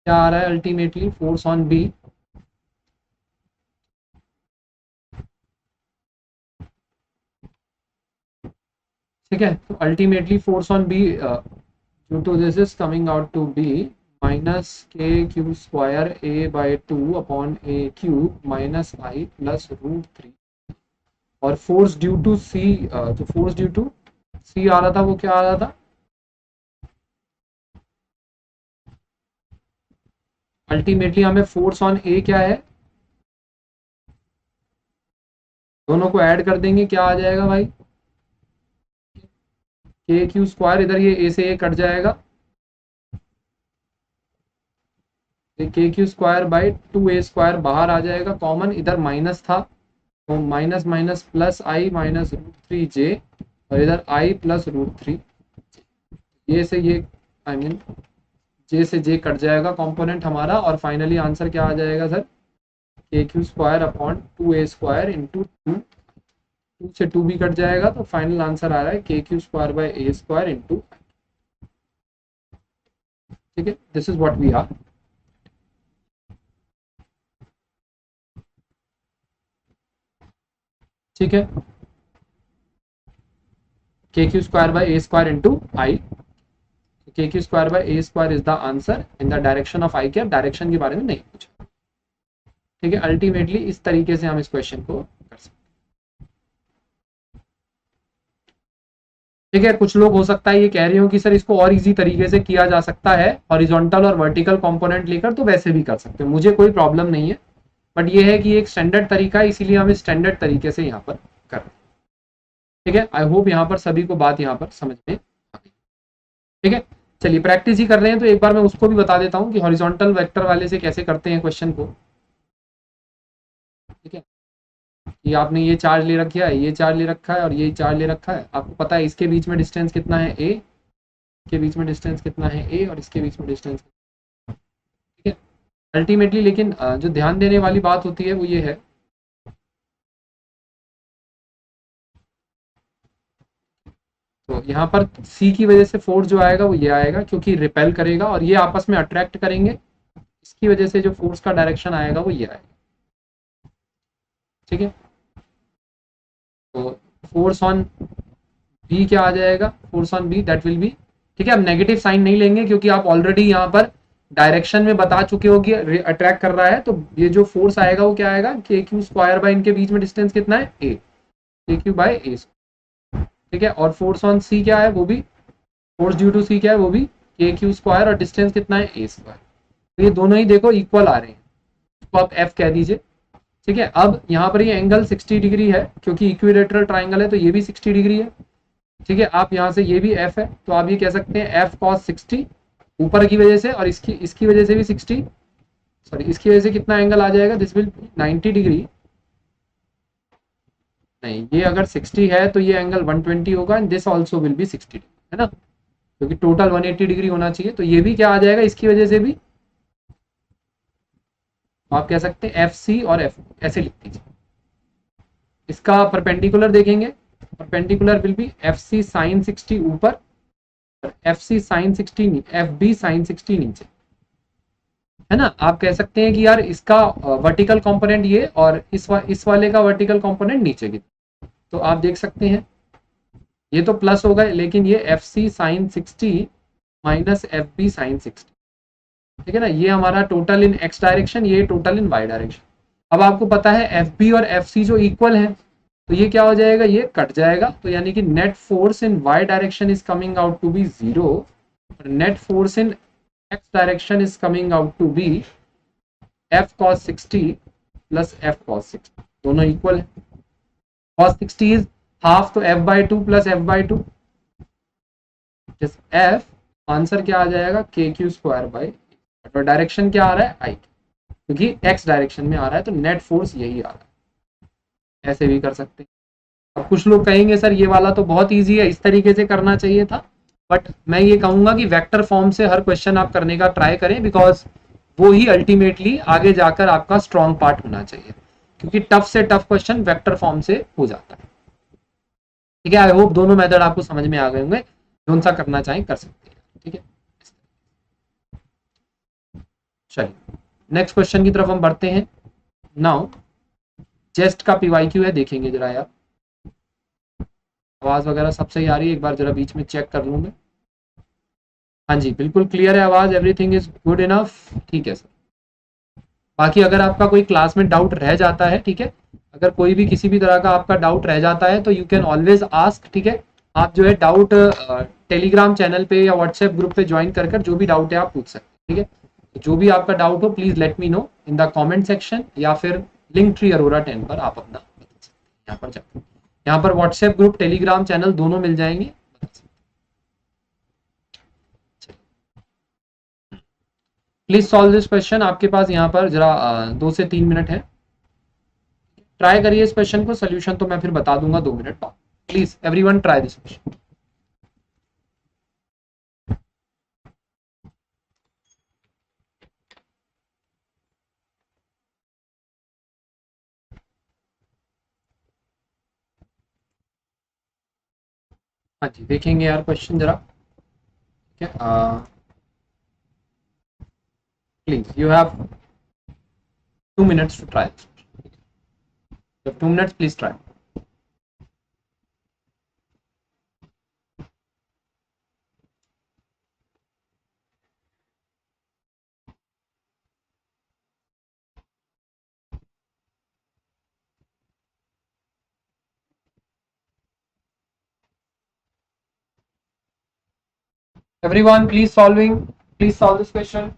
क्या आ रहा है अल्टीमेटली, फोर्स ऑन बी, ठीक है। तो ultimately force on B due to this is coming out to be minus k cube square a by 2 upon a cube minus I plus root 3। और फोर्स ड्यू टू सी, जो force due to सी आ रहा था वो क्या आ रहा था, ultimately हमें फोर्स ऑन ए क्या है, दोनों को ऐड कर देंगे, क्या आ जाएगा भाई, के क्यू स्क्वायर, इधर ये ए से ए कट जाएगा, के क्यू स्क्वायर बाई 2a² बाहर आ जाएगा कॉमन, इधर माइनस था तो माइनस माइनस प्लस आई माइनस रूट 3j, और इधर आई प्लस रूट 3, ये से ये आई मीन जे से जे कट जाएगा कंपोनेंट हमारा, और फाइनली आंसर क्या आ जाएगा सर, के Q square upon 2a² into 2 से 2 भी कट जाएगा, तो फाइनल आंसर आ रहा है k Q square by a² into, ठीक है। This is what we are, ठीक है, k Q square by a² into I, k Q square by a² is the answer in the direction of I cap, direction के बारे में नहीं पूछा, ठीक है। अल्टीमेटली इस तरीके से हम इस क्वेश्चन को कर सकते हैं, ठीक है। कुछ लोग हो सकता है ये कह रहे हो कि सर इसको और इजी तरीके से किया जा सकता है, हॉरिजॉन्टल और वर्टिकल कंपोनेंट लेकर, तो वैसे भी कर सकते हैं, मुझे कोई प्रॉब्लम नहीं है, बट ये है कि एक स्टैंडर्ड तरीका है, इसीलिए हम स्टैंडर्ड तरीके से यहाँ पर कर रहे हैं, ठीक है। आई होप यहाँ पर सभी को बात यहाँ पर समझ में आ गई, ठीक है। चलिए प्रैक्टिस ही कर रहे हैं, तो एक बार मैं उसको भी बता देता हूँ कि हॉरिजॉन्टल वेक्टर वाले से कैसे करते हैं क्वेश्चन को, ठीक है। कि आपने ये चार्ज ले रखा है, ये चार्ज ले रखा है और ये चार्ज ले रखा है, आपको पता है इसके बीच में डिस्टेंस कितना है ए, के बीच में डिस्टेंस कितना है ए, और इसके बीच में डिस्टेंस, ठीक है। अल्टीमेटली लेकिन जो ध्यान देने वाली बात होती है वो ये है, तो यहाँ पर सी की वजह से फोर्स जो आएगा वो ये आएगा, क्योंकि रिपेल करेगा और ये आपस में अट्रैक्ट करेंगे, इसकी वजह से जो फोर्स का डायरेक्शन आएगा वो ये आएगा, ठीक है। तो फोर्स ऑन बी क्या आ जाएगा, force on B that will be, ठीक है। अब नेगेटिव साइन नहीं लेंगे क्योंकि आप ऑलरेडी यहाँ पर डायरेक्शन में बता चुके हो कि अट्रैक्ट कर रहा है, तो ये जो फोर्स आएगा वो क्या आएगा, के क्यू स्क्वायर बाय इनके बीच में डिस्टेंस कितना है ए, के क्यू बाय ए, ठीक है। और फोर्स ऑन सी क्या है, वो भी फोर्स ड्यू टू सी क्या है, वो भी के क्यू स्क्वायर, और डिस्टेंस कितना है ए स्क्वायर, तो ये दोनों ही देखो इक्वल आ रहे हैं, तो आप एफ कह दीजिए, ठीक है। अब यहाँ पर ये एंगल 60 डिग्री है, क्योंकि इक्विलेटरल ट्राइंगल है तो ये भी 60 डिग्री है, ठीक है। आप यहाँ से ये भी एफ है, तो आप ये कह सकते हैं एफ कॉस 60 ऊपर की वजह से, और इसकी वजह से भी 60, सॉरी इसकी वजह से कितना एंगल आ जाएगा, दिस विल 90 डिग्री, नहीं ये अगर 60 है तो ये एंगल 120 होगा, and this also will be 60 है ना, क्योंकि टोटल 180 डिग्री होना चाहिए, तो ये भी क्या आ जाएगा इसकी वजह से भी, आप कह सकते हैं एफ सी और एफ, ऐसे लिख दीजिए। इसका परपेंडिकुलर देखेंगे, perpendicular will be F C sine 60 ऊपर, F C sine 60, F B sine 60 नीचे, है ना। आप कह सकते हैं कि यार इसका वर्टिकल कंपोनेंट ये, और इस वाले का वर्टिकल कंपोनेंट नीचे की, तो आप देख सकते हैं ये तो प्लस होगा, लेकिन ये F C sine 60 minus F B sine 60, ठीक है ना। ये हमारा टोटल इन एक्स डायरेक्शन, ये टोटल इन वाई डायरेक्शन। अब आपको पता है एफ बी और एफ सी जो इक्वल है, तो ये क्या हो जाएगा, ये कट जाएगा, तो यानी कि net force in Y direction is coming out to be 0, net force in X direction is coming out to be F cos 60 plus F cos 60, दोनों इक्वल है, कॉस 60 इज हाफ, तो F by 2 plus F by 2, F answer क्या आ जाएगा, के Q square by, और direction क्या आ रहा है आई, क्योंकि एक्स डायरेक्शन में आ रहा है, तो नेट फोर्स यही आ रहा है, ऐसे भी कर सकते हैं, अब कुछ लोग कहेंगे सर ये वाला तो बहुत ईजी है, इस तरीके से करना चाहिए था, बट मैं ये कहूंगा कि वेक्टर फॉर्म से हर क्वेश्चन आप करने का ट्राई करें, बिकॉज वो ही अल्टीमेटली आगे जाकर आपका स्ट्रॉन्ग पार्ट होना चाहिए, क्योंकि टफ से टफ क्वेश्चन वेक्टर फॉर्म से हो जाता है। ठीक है, आई होप दोनों मेथड आपको समझ में आ गए होंगे, कौन सा करना चाहें कर सकते हैं। ठीक है, चलिए नेक्स्ट क्वेश्चन की तरफ हम बढ़ते हैं। नाउ जेस्ट का पीवाईक्यू है, देखेंगे जरा यार, आवाज वगैरह सब सही आ रही है, एक बार जरा बीच में चेक कर लूं मैं। हाँ जी बिल्कुल क्लियर है आवाज, एवरीथिंग इज गुड इनफ। ठीक है सर, बाकी अगर आपका कोई क्लास में डाउट रह जाता है, ठीक है, अगर कोई भी किसी भी तरह का आपका डाउट रह जाता है तो यू कैन ऑलवेज आस्क। ठीक है, आप जो है डाउट टेलीग्राम चैनल पे या व्हाट्सएप ग्रुप पे ज्वाइन कर कर जो भी डाउट है आप पूछ सकते हैं। ठीक है, तो जो भी आपका डाउट हो please let me know in the comment section, या फिर लिंक ट्री अरोरा 10 पर आप अपना बता सकते हैं। यहाँ पर जाकर यहाँ पर व्हाट्सएप ग्रुप टेलीग्राम चैनल दोनों मिल जाएंगे। प्लीज सॉल्व दिस क्वेश्चन, आपके पास यहाँ पर जरा 2 से 3 मिनट है, ट्राई करिए इस क्वेश्चन को, सोल्यूशन तो मैं फिर बता दूंगा 2 मिनट बाद। Please everyone try this question. हाँ जी देखेंगे यार क्वेश्चन जरा। ठीक है, please you have 2 minutes to try this. You have 2 minutes, please try. Everyone, please solve this question.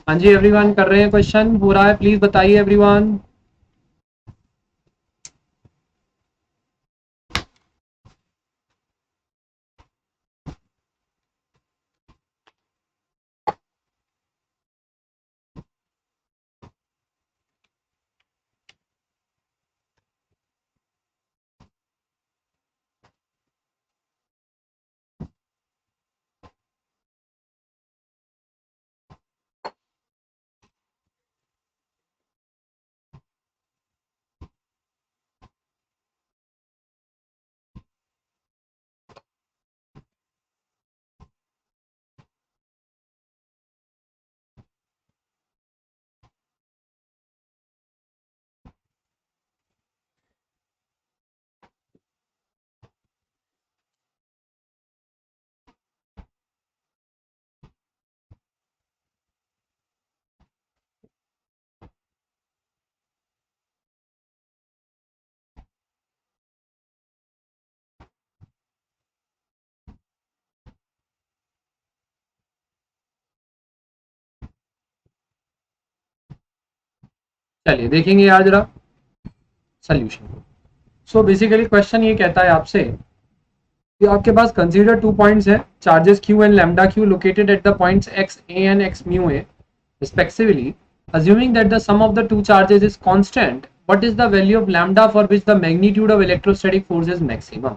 हाँ जी एवरीवन कर रहे हैं, क्वेश्चन हो रहा है, प्लीज बताइए एवरीवन। चलिए देखेंगे यार जरा सोल्यूशन। सो बेसिकली क्वेश्चन ये कहता है आपसे कि आपके पास कंसीडर 2 पॉइंट्स है, charges Q and lambda Q located at the points x A and x mu A respectively, assuming that the sum of the two charges is constant, what is the value of lambda for which the magnitude of electrostatic force is maximum?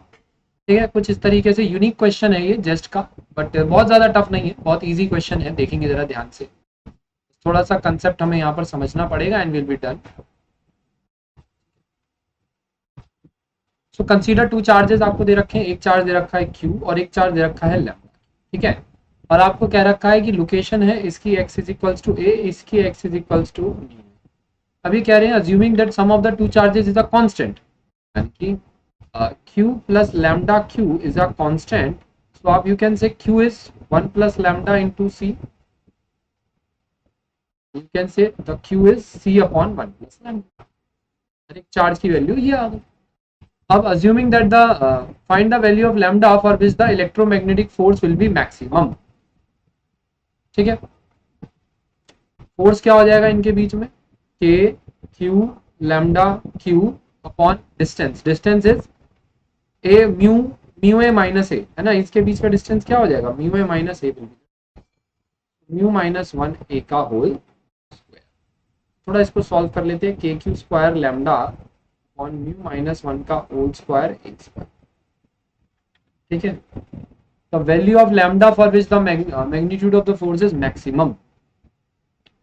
ठीक है, कुछ इस तरीके से unique question है ये जेस्ट का, but बहुत ज्यादा टफ नहीं है, बहुत इजी क्वेश्चन है, देखेंगे जरा ध्यान से, थोड़ा सा कंसेप्ट हमें यहाँ पर समझना पड़ेगा and will be done. So consider two charges आपको दे रखे हैं, एक चार्ज दे रखा है क्यू और एक चार्ज दे रखा है लैम्डा। ठीक है, और आपको कह रखा है कि लोकेशन है इसकी x is equals to a, इसकी x इज इक्वल्स टू। अभी कह रहे हैं assuming that sum of the two charges is a constant, यानी कि q plus lambda q is a constant, so आप you can say q is 1 plus lambda into c। You can say the q is c upon 1 plus lambda, हर एक charge की value ये आ गई। अब assuming that the find the value of lambda for which the electromagnetic force will B maximum. ठीक है, force क्या हो जाएगा इनके बीच में, k q lambda q upon distance, distance is a mu, mu a minus a है ना, इसके बीच का डिस्टेंस क्या हो जाएगा, mu a minus a, mu minus 1 a का होल स्क्वायर। थोड़ा इसको सॉल्व कर लेते हैं, के Q square lambda upon mu minus 1 का होल स्क्वायर ए स्क्वायर। ठीक है, the value of lambda for which the magnitude of the force is maximum,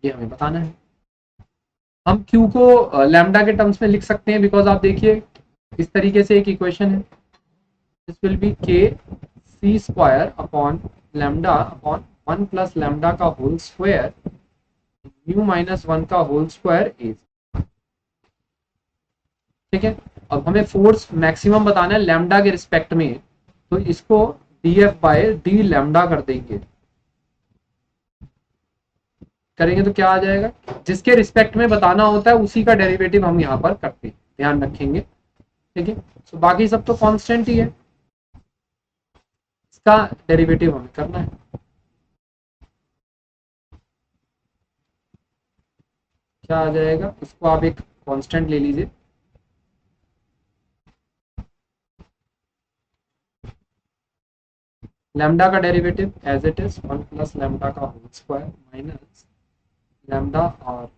ये हमें बताना है। हम Q को लैम्डा के टर्म्स में लिख सकते हैं, बिकॉज आप देखिए इस तरीके से एक इक्वेशन है, this will be k c square upon lambda upon 1 plus lambda का होल स्क्वायर म्यू माइनस 1 का होल स्क्वायर ए। ठीक है, अब हमें फोर्स मैक्सिमम बताना है लैम्डा के रिस्पेक्ट में, तो इसको D F by D lambda कर देंगे, करेंगे तो क्या आ जाएगा, जिसके रिस्पेक्ट में बताना होता है उसी का डेरिवेटिव हम यहाँ पर करते हैं, ध्यान रखेंगे। ठीक है, तो बाकी सब तो कांस्टेंट ही है, इसका डेरिवेटिव हमें करना है। क्या आ जाएगा, इसको आप एक कांस्टेंट ले लीजिए, लैम्डा का derivative as it is 1 plus lambda का होल स्क्वायर माइनस लैम्डा और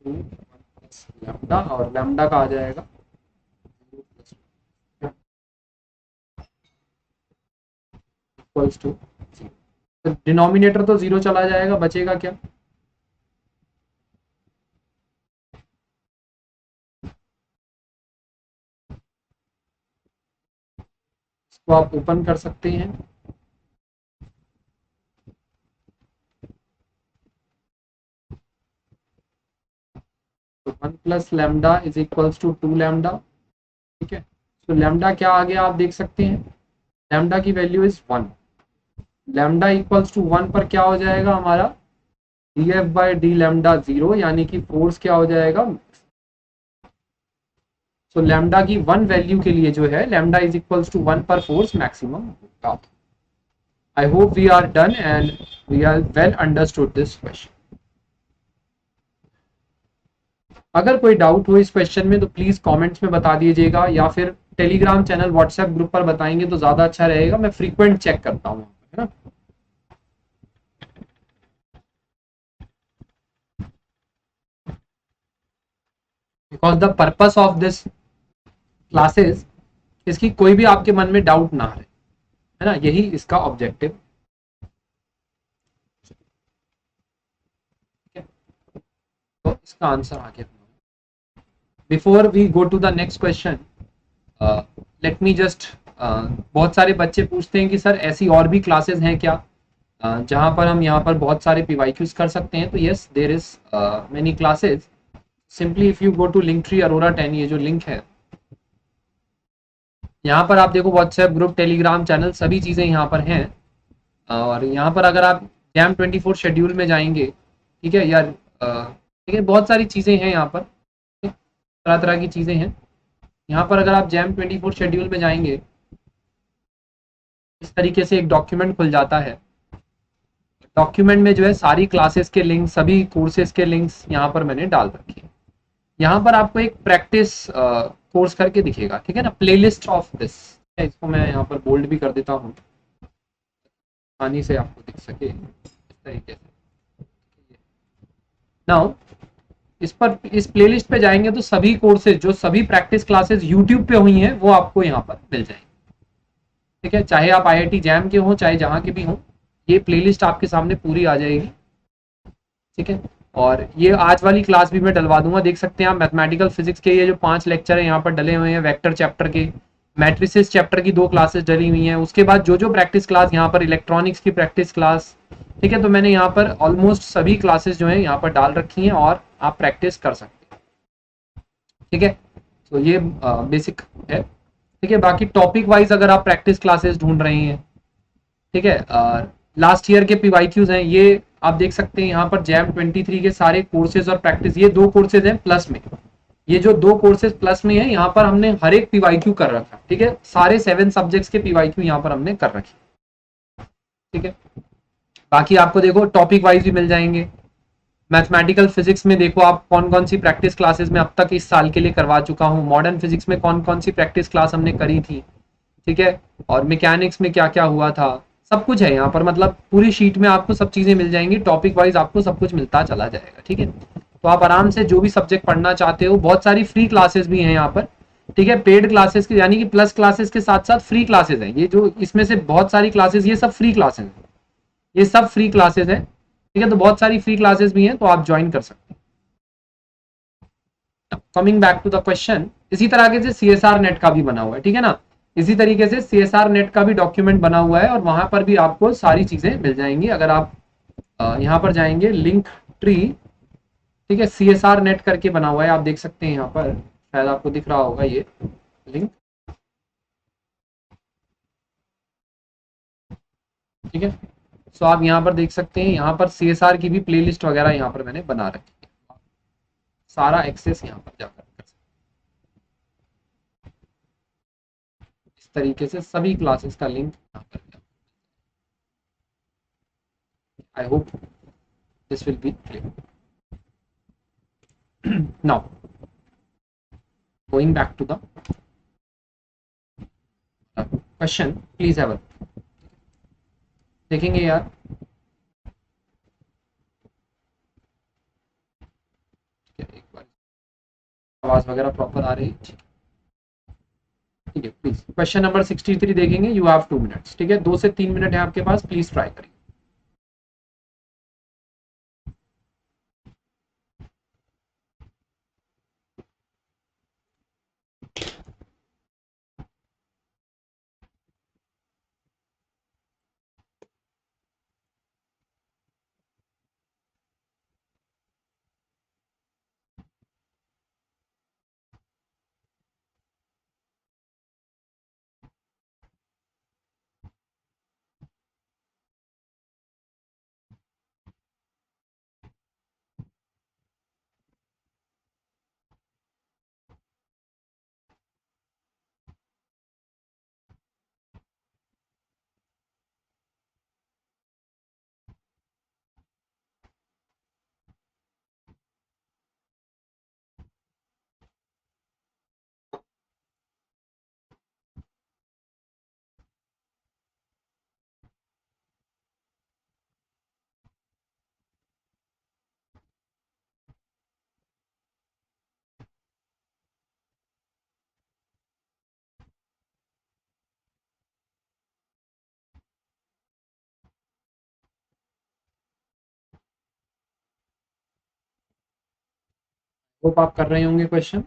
लैम्डा, और लैम्डा का आ जाएगा इक्वल्स टू, तो डिनोमिनेटर तो जीरो चला जाएगा, बचेगा क्या, इसको आप ओपन कर सकते हैं, तो 1 plus lambda is equals to 2 lambda. ठीक है, तो लैम्डा क्या आ गया आप देख सकते हैं, लैम्डा की value is 1, lambda equals to 1 पर क्या हो जाएगा हमारा, D F by D lambda 0, यानी कि फोर्स क्या हो जाएगा, सो लैम्डा की 1 वैल्यू के लिए जो है लैम्डा इज इक्वल्स टू 1 पर फोर्स मैक्सिमम होगा। I hope we are done and we are well understood this question. अगर कोई डाउट हो इस क्वेश्चन में तो प्लीज कमेंट्स में बता दीजिएगा, या फिर टेलीग्राम चैनल व्हाट्सएप ग्रुप पर बताएंगे तो ज्यादा अच्छा रहेगा, मैं फ्रीक्वेंट चेक करता हूँ, है ना। Because the purpose of this classes, इसकी कोई भी आपके मन में डाउट ना रहे, है ना, यही इसका ऑब्जेक्टिव। तो इसका आंसर आ गया। Before we go to the next question, let me just, बहुत सारे बच्चे पूछते हैं कि सर ऐसी और भी क्लासेस हैं क्या, जहां पर हम यहाँ पर बहुत सारे पीवाईक्यूज कर सकते हैं, तो yes there is many classes, simply if you go to Linktree Arora 10, ये जो लिंक है यहाँ पर आप देखो, व्हाट्सएप ग्रुप टेलीग्राम चैनल सभी चीज़ें यहाँ पर हैं, और यहाँ पर अगर आप जैम 24 शेड्यूल में जाएंगे, ठीक है यार, ठीक है, बहुत सारी चीज़ें हैं यहाँ पर, तरह तरह की चीज़ें हैं यहाँ पर। अगर आप जैम 24 शेड्यूल में जाएंगे, इस तरीके से एक डॉक्यूमेंट खुल जाता है, डॉक्यूमेंट में जो है सारी क्लासेस के लिंक, सभी कोर्सेज के लिंक्स यहाँ पर मैंने डाल रखे हैं। यहाँ पर आपको एक प्रैक्टिस कोर्स करके दिखेगा, ठीक है ना, प्लेलिस्ट ऑफ दिस, इसको मैं यहाँ पर बोल्ड भी कर देता हूँ, आसानी से आपको दिख सके इस तरीके से। नाउ इस पर, इस प्लेलिस्ट पे जाएंगे तो सभी कोर्सेज, जो सभी प्रैक्टिस क्लासेस यूट्यूब पे हुई हैं, वो आपको यहाँ पर मिल जाएंगे। ठीक है, चाहे आप IIT जैम के हो, चाहे जहाँ के भी हो, ये प्लेलिस्ट आपके सामने पूरी आ जाएगी। ठीक है, और ये आज वाली क्लास भी मैं डलवा दूंगा, देख सकते हैं आप, मैथमेटिकल फिजिक्स के ये जो 5 लेक्चर है यहाँ पर डले हुए हैं, वेक्टर चैप्टर के, मैट्रिसेस चैप्टर की 2 क्लासेस डली हुई हैं, उसके बाद जो जो प्रैक्टिस क्लास यहाँ पर, इलेक्ट्रॉनिक्स की प्रैक्टिस क्लास, ठीक है, तो मैंने यहाँ पर ऑलमोस्ट सभी क्लासेस जो है यहाँ पर डाल रखी हैं, और आप प्रैक्टिस कर सकते हैं। ठीक है, तो ये बेसिक है। ठीक है, बाकी टॉपिक वाइज अगर आप प्रैक्टिस क्लासेस ढूंढ रहे हैं, ठीक है, लास्ट ईयर के पीवाईक्यूज हैं, ये आप देख सकते हैं यहाँ पर जैम 23 के सारे कोर्सेज और प्रैक्टिस, ये 2 कोर्सेज हैं प्लस में, ये जो 2 कोर्सेज प्लस में है यहाँ पर हमने हर एक पीवाईक्यू कर रखा है, ठीक है, सारे 7 सब्जेक्ट्स के पीवाईक्यू यहाँ पर हमने कर रखे, ठीक है। बाकी आपको देखो टॉपिक वाइज भी मिल जाएंगे। मैथमेटिकल फिजिक्स में देखो आप कौन कौन सी प्रैक्टिस क्लासेस में अब तक इस साल के लिए करवा चुका हूँ, मॉडर्न फिजिक्स में कौन कौन सी प्रैक्टिस क्लास हमने करी थी, ठीक है, और मैकेनिक्स में क्या क्या हुआ था, सब कुछ है यहाँ पर, मतलब पूरी शीट में आपको सब चीजें मिल जाएंगी, टॉपिक वाइज आपको सब कुछ मिलता चला जाएगा, ठीक है। तो आप आराम से जो भी सब्जेक्ट पढ़ना चाहते हो, बहुत सारी फ्री क्लासेस भी हैं यहाँ पर, ठीक है, पेड क्लासेस की यानी कि प्लस क्लासेस के साथ साथ फ्री क्लासेस हैं, ये जो इसमें से बहुत सारी क्लासेस, ये सब फ्री क्लासेस हैं, ये सब फ्री क्लासेस हैं, ठीक है, तो बहुत सारी फ्री क्लासेस भी हैं, तो आप ज्वाइन कर सकते हैं। Coming back to the question, इसी तरह से CSR नेट का भी बना हुआ है, ठीक है ना, इसी तरीके से CSR नेट का भी डॉक्यूमेंट बना हुआ है, और वहां पर भी आपको सारी चीजें मिल जाएंगी, अगर आप यहाँ पर जाएंगे लिंक ट्री, ठीक है, CSR नेट करके बना हुआ है, आप देख सकते हैं यहाँ पर, शायद आपको दिख रहा होगा ये लिंक, ठीक है। सो आप यहाँ पर देख सकते हैं, यहाँ पर CSR की भी प्लेलिस्ट वगैरह यहाँ पर मैंने बना रखी है, सारा एक्सेस यहाँ पर जाकर कर सकते हैं। इस तरीके से सभी क्लासेस का लिंक यहाँ पर, I hope this will be clear. Now going back to the question, please have देखेंगे यार, एक बार आवाज वगैरह प्रॉपर आ रही है, ठीक है, प्लीज क्वेश्चन नंबर 63 देखेंगे, यू हैव 2 मिनट्स, ठीक है, 2 से 3 मिनट है आपके पास, प्लीज ट्राई करिए। होप आप कर रहे होंगे क्वेश्चन।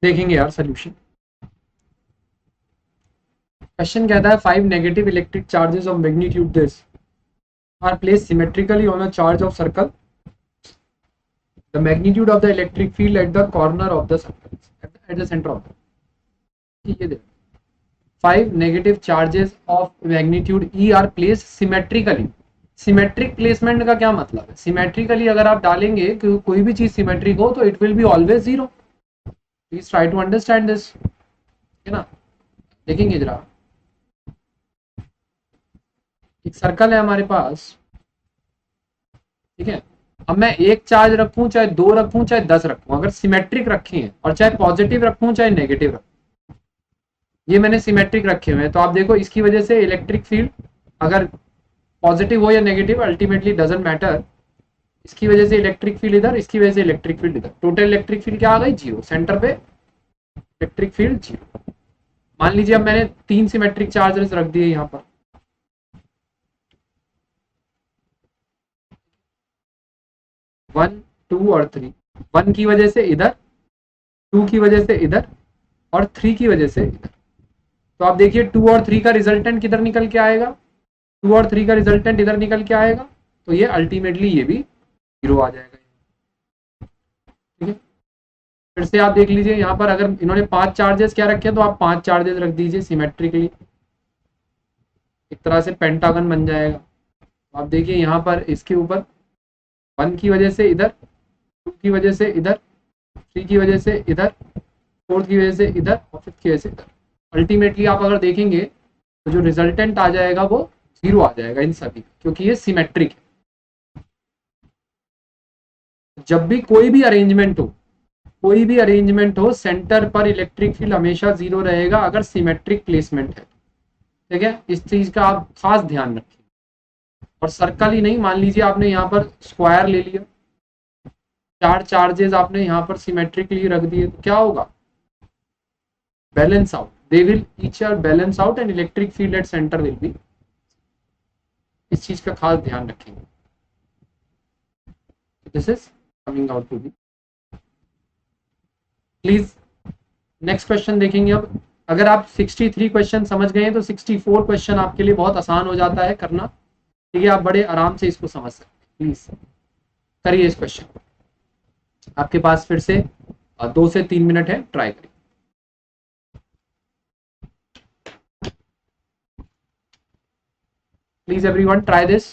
देखेंगे यार सोल्यूशन। क्वेश्चन कहता है 5 negative electric charges of magnitude this are placed symmetrically on a charge of circle, the magnitude of the electric field at the corner of the circle, at the center of the, ये देखो 5 negative charges of magnitude E are placed symmetrically। Symmetric placement का क्या मतलब है, symmetrically अगर आप डालेंगे कि कोई भी चीज सिमेट्रिक हो तो it will be always zero, please try to understand this, है ना। देखेंगे जरा, एक सर्कल है हमारे पास, ठीक है, अब मैं एक चार्ज रखूं चाहे 2 रखूं चाहे 10 रखूं, अगर सिमेट्रिक रखे हैं और चाहे पॉजिटिव रखूं चाहे नेगेटिव रखूं, ये मैंने सिमेट्रिक रखे हुए हैं, तो आप देखो इसकी वजह से इलेक्ट्रिक फील्ड अगर पॉजिटिव हो या नेगेटिव अल्टीमेटली डजंट मैटर, इसकी वजह से इलेक्ट्रिक फील्ड इधर, इसकी वजह से इलेक्ट्रिक फील्ड इधर, टोटल इलेक्ट्रिक फील्ड क्या आ गई, जीरो, सेंटर पे इलेक्ट्रिक फील्ड जीरो। मान लीजिए अब मैंने 3 सिमेट्रिक चार्जेस रख दिए यहाँ पर, 1 2 और 3, 1 की वजह से इधर, 2 की वजह से इधर और 3 की वजह से इधर। तो आप देखिए 2 और 3 का रिजल्टेंट किधर निकल के आएगा, 2 और 3 का रिजल्टेंट इधर निकल के आएगा, तो ये अल्टीमेटली ये भी 0 आ जाएगा। ठीक है, फिर से आप देख लीजिए यहाँ पर अगर इन्होंने 5 चार्जेस क्या रखे तो आप 5 चार्जेस रख दीजिए सिमेट्रिकली, एक तरह से पेंटागन बन जाएगा। तो आप देखिए यहाँ पर इसके ऊपर 1 की वजह से इधर, 2 की वजह से इधर, 3 की वजह से इधर, 4 की वजह से इधर और 5 की वजह से इधर। अल्टीमेटली आप अगर देखेंगे तो जो रिजल्टेंट आ जाएगा वो 0 आ जाएगा इन सभी, क्योंकि ये सिमेट्रिक है। जब भी कोई भी अरेंजमेंट हो, कोई भी अरेंजमेंट हो, सेंटर पर इलेक्ट्रिक फील्ड हमेशा 0 रहेगा अगर सिमेट्रिक प्लेसमेंट है। ठीक है, इस चीज का आप खास ध्यान रखिए। और सर्कल ही नहीं, मान लीजिए आपने यहाँ पर स्क्वायर ले लिया, 4 चार्जेस आपने यहाँ पर सिमेट्रिकली रख दिए, तो क्या होगा, balance out, they will each are balance out and electric field at centre will be. इस चीज का खास ध्यान रखेंगे। This is coming out to be. Please next question देखेंगे अब। अगर आप 63 क्वेश्चन समझ गए हैं तो 64 क्वेश्चन आपके लिए बहुत आसान हो जाता है करना। ठीक है, आप बड़े आराम से इसको समझ सकते हैं। प्लीज करिए इस क्वेश्चन, आपके पास फिर से 2 से 3 मिनट है, ट्राई करिए। Please everyone try this.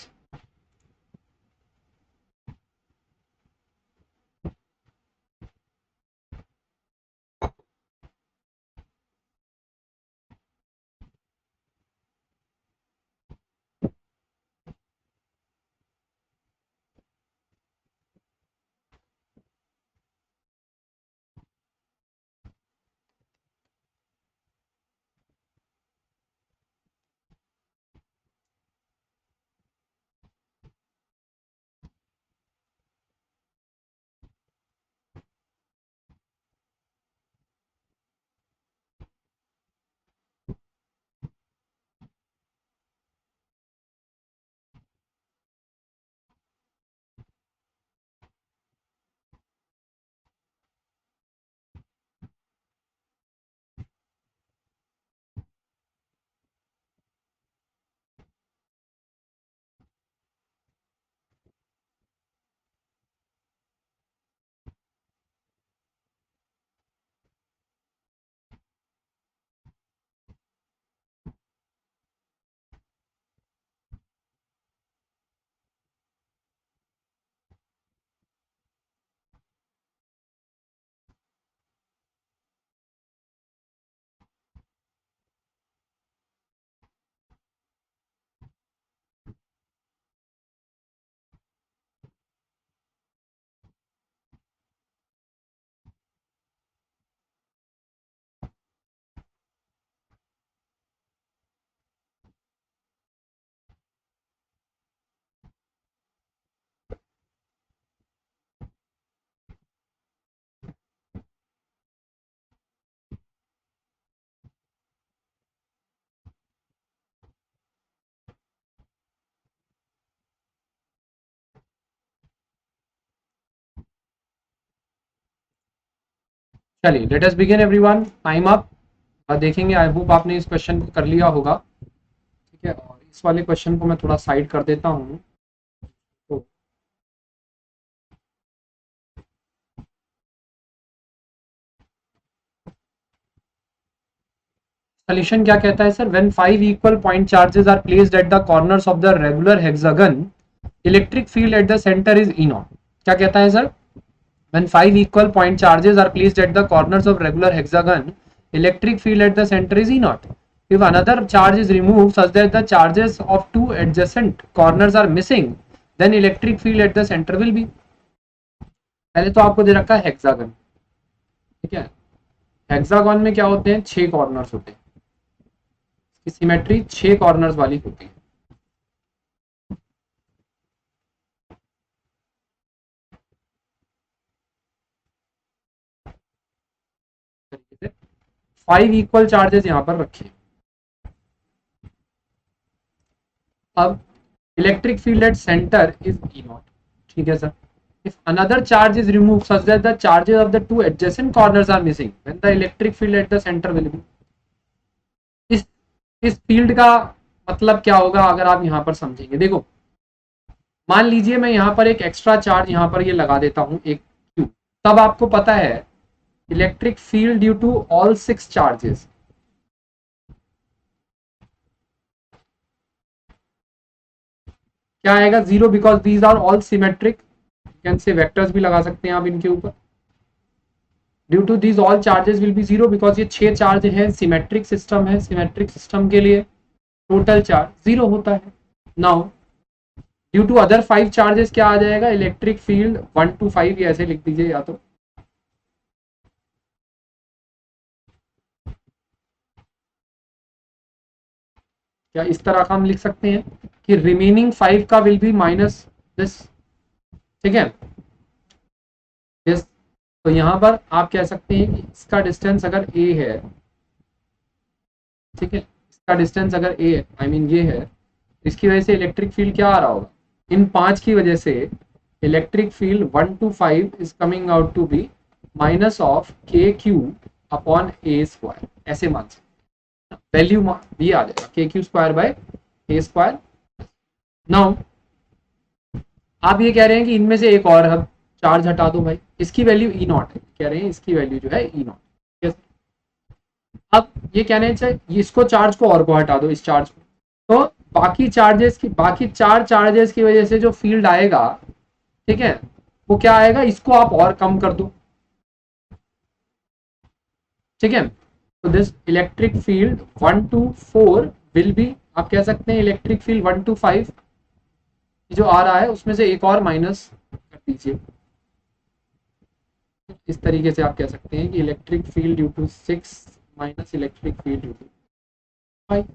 चलिए let us begin everyone, time up. देखेंगे, आई होप आपने इस क्वेश्चन को कर लिया होगा। ठीक है, और इस वाले क्वेश्चन को मैं थोड़ा साइड कर देता हूँ। तो सोल्यूशन क्या कहता है sir, when 5 equal point charges are placed at the corners of the regular hexagon, electric field at the centre is E naught. क्या कहता है sir, when 5 equal point charges are placed at the corners of regular hexagon, electric field at the center is E naught. If another charge is removed such that the charges of two adjacent corners are missing, then electric field at the center will be। पहले तो आपको दे रखा है hexagon. ठीक है, hexagon में क्या होते हैं, 6 कॉर्नर्स होते हैं, इसकी सिमेट्री 6 कॉर्नर्स वाली होती है। तरीके से 5 इक्वल चार्जेस यहां पर रखे। अब electric field at centre is E not. ठीक है sir, if another charge is removed such that the charges of the two adjacent corners are missing, then the electric field at the center will be. इस field का मतलब क्या होगा अगर आप यहां पर समझेंगे, देखो मान लीजिए मैं यहां पर एक एक्स्ट्रा चार्ज यहां पर ये लगा देता हूं एक क्यू, तब आपको पता है electric field due to all 6 charges क्या आएगा, 0, because these are all symmetric, can say vectors भी लगा सकते हैं आप इनके ऊपर, due to these all charges will be 0 because ये 6 चार्ज हैं, सिमेट्रिक सिस्टम है, सिमेट्रिक सिस्टम के लिए टोटल चार्ज 0 होता है। Now due to other 5 charges क्या आ जाएगा, इलेक्ट्रिक फील्ड 1 to 5, ये ऐसे लिख दीजिए, या तो क्या इस तरह का हम लिख सकते हैं कि रिमेनिंग 5 का विल बी माइनस दिस, ठीक है। यस, तो यहां पर आप कह सकते हैं कि इसका डिस्टेंस अगर a है, ठीक है, इसका डिस्टेंस अगर a है, आई मीन ये है, इसकी वजह से इलेक्ट्रिक फील्ड क्या आ रहा होगा, इन 5 की वजह से electric field 1 to 5 is coming out to be minus of k q upon a square, ऐसे मान सकते, वैल्यू भी आ जाएगा के Q square by a square. Now आप ये कह रहे हैं कि इनमें से एक और हम चार्ज हटा दो भाई, इसकी वैल्यू ई नॉट है, कह रहे हैं इसकी वैल्यू जो है ई नॉट। अब ये कहने हैं चाहिए इसको चार्ज को और को हटा दो, इस चार्ज को, तो बाकी चार्जेस की, बाकी 4 चार्जेस की वजह से जो फील्ड आएगा, ठीक है, वो क्या आएगा, इसको आप और कम कर दो, ठीक है। तो this electric field 1 to 4 will be, आप कह सकते हैं इलेक्ट्रिक फील्ड 1 to 5 जो आ रहा है उसमें से एक और माइनस कर दीजिए, इस तरीके से आप कह सकते हैं कि electric field due to 6 minus electric field due to 5।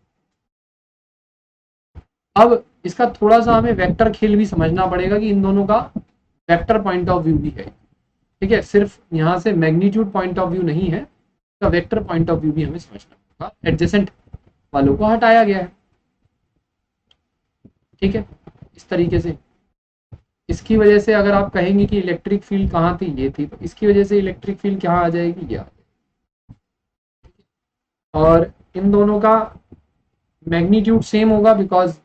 अब इसका थोड़ा सा हमें वेक्टर खेल भी समझना पड़ेगा कि इन दोनों का वेक्टर पॉइंट ऑफ व्यू भी है, ठीक है, सिर्फ यहां से मैग्नीट्यूड पॉइंट ऑफ व्यू नहीं है, इसका वेक्टर पॉइंट ऑफ व्यू भी हमें समझना होगा। एडजेसेंट वालों को हटाया गया है, ठीक है, इस तरीके से। इसकी वजह से अगर आप कहेंगे कि इलेक्ट्रिक फील्ड कहाँ थी, ये थी, तो इसकी वजह से इलेक्ट्रिक फील्ड कहाँ आ जाएगी, ये आ जाएगी, और इन दोनों का मैग्नीट्यूड सेम होगा because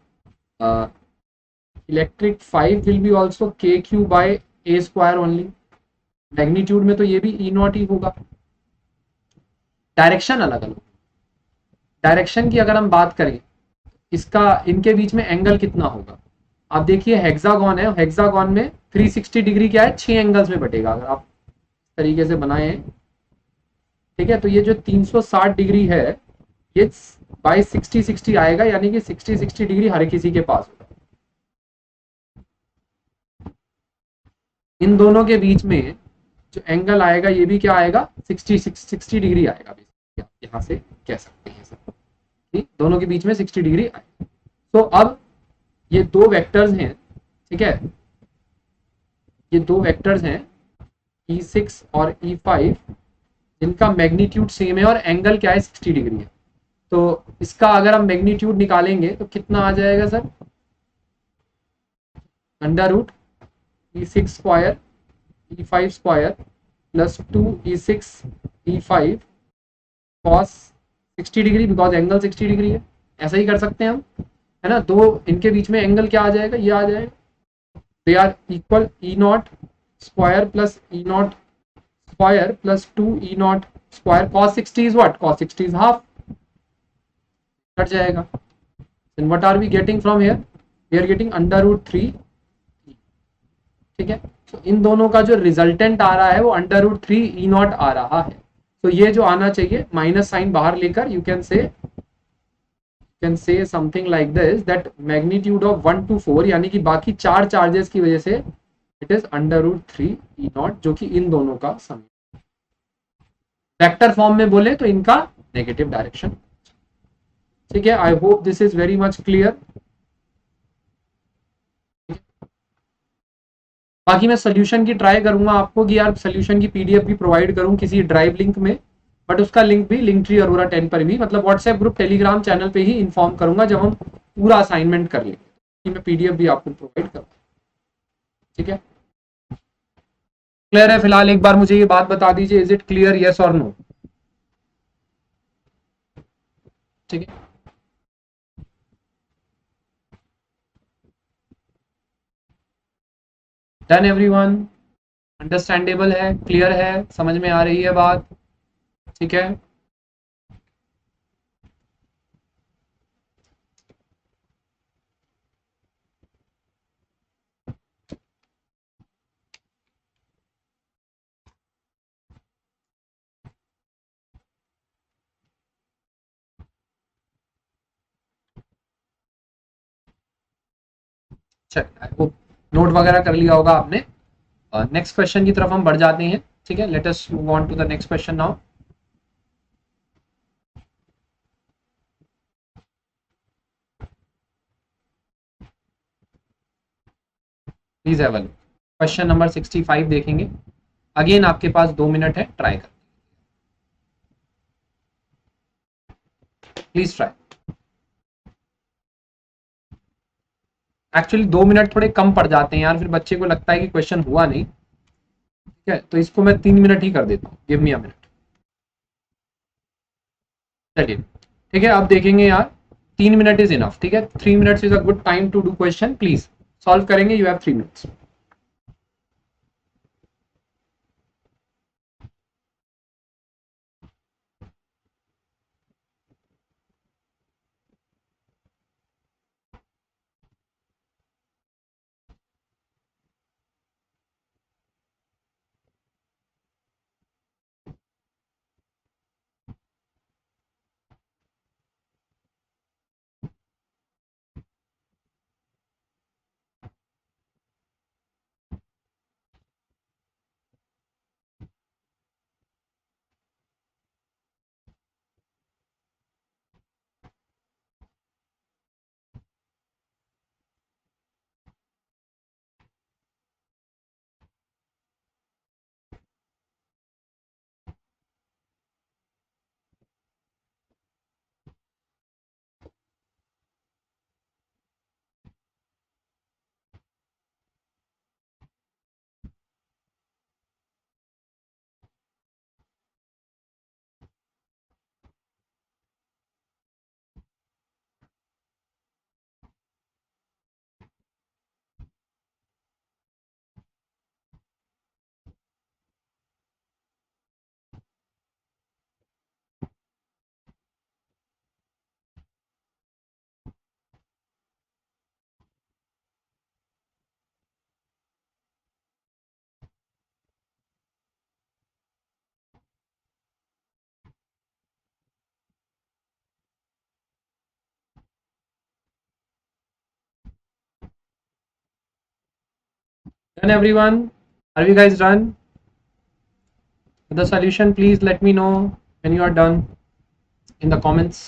electric 5 will B also के Q by a square only, magnitude में तो ये भी ई नॉट ही होगा। डायरेक्शन अलग अलग, डायरेक्शन की अगर हम बात करें, इसका इनके बीच में एंगल कितना होगा, आप देखिए हेक्सागोन है, हेक्सागोन में 360 डिग्री क्या है, 6 एंगल्स में बटेगा, अगर आप इस तरीके से बनाए, ठीक है, तो ये जो 360 डिग्री है ये बाय 60-60 आएगा, यानी कि 60-60 डिग्री हर किसी के पास होगा। इन दोनों के बीच में जो एंगल आएगा ये भी क्या आएगा, 60 डिग्री आएगा, यहां से कह सकते हैं सब, ठीक, दोनों के बीच में 60 डिग्री आएगा। तो अब ये दो वेक्टर्स हैं, ठीक है, ये दो वेक्टर्स हैं E6 और E5, जिनका मैग्नीट्यूड सेम है और एंगल क्या है, 60 डिग्री है। तो इसका अगर हम मैग्नीट्यूड निकालेंगे तो कितना आ जाएगा sir, under root E6 square E5 square plus 2E6 E5 cos 60 degree, because angle 60 degree है, ऐसा ही कर सकते हैं हम, है ना। दो इनके बीच में एंगल क्या आ जाएगा, ये आ जाएगा, they are equal e not square plus e not square plus 2 e not square, cos 60 is what, cos 60 is half, cut जाएगा। Then what are we getting from here, we are getting under root 3, ठीक है। तो इन दोनों का जो resultant आ रहा है वो अंडर रूट 3 ई नॉट आ रहा है। तो ये जो आना चाहिए माइनस साइन बाहर लेकर, यू कैन से something like this, that magnitude of 1 to 4, यानी कि बाकी 4 चार्जेस की वजह से it is under root 3 e naught, जो कि इन दोनों का सम। वेक्टर फॉर्म में बोले तो इनका नेगेटिव डायरेक्शन, ठीक है। आई hope this is very much clear. बाकी मैं सोल्यूशन की ट्राई करूंगा आपको कि यार सोल्यूशन की पीडीएफ भी प्रोवाइड करूं किसी ड्राइव लिंक में, बट उसका लिंक भी लिंक ट्री अरोरा 10 पर भी, मतलब व्हाट्सएप ग्रुप टेलीग्राम चैनल पे ही इन्फॉर्म करूंगा जब हम पूरा असाइनमेंट कर लेंगे, मैं पीडीएफ भी आपको प्रोवाइड करूंगा, ठीक है। क्लियर है? फिलहाल एक बार मुझे ये बात बता दीजिए, इज इट क्लियर, यस और नो? ठीक है, डन एवरीवन, अंडरस्टैंडेबल है, क्लियर है, समझ में आ रही है बात? ठीक है, चलिए, आई होप नोट वगैरह कर लिया होगा आपने। नेक्स्ट क्वेश्चन की तरफ हम बढ़ जाते हैं। ठीक है, let us move on to the next question now. Please have a look. Question number 65 देखेंगे। अगेन आपके पास 2 मिनट है, ट्राई कर, प्लीज ट्राई। एक्चुअली 2 मिनट थोड़े कम पड़ जाते हैं यार, फिर बच्चे को लगता है कि क्वेश्चन हुआ नहीं। ठीक है, तो इसको मैं 3 मिनट ही कर देता हूँ, गिव मी अ मिनट। चलिए, ठीक है, अब देखेंगे यार, 3 मिनट इज इनफ। ठीक है, 3 minutes is a good time to do question. Please solve करेंगे, you have 3 minutes. Done everyone? Are you guys done? The solution, please let me know when you are done in the comments.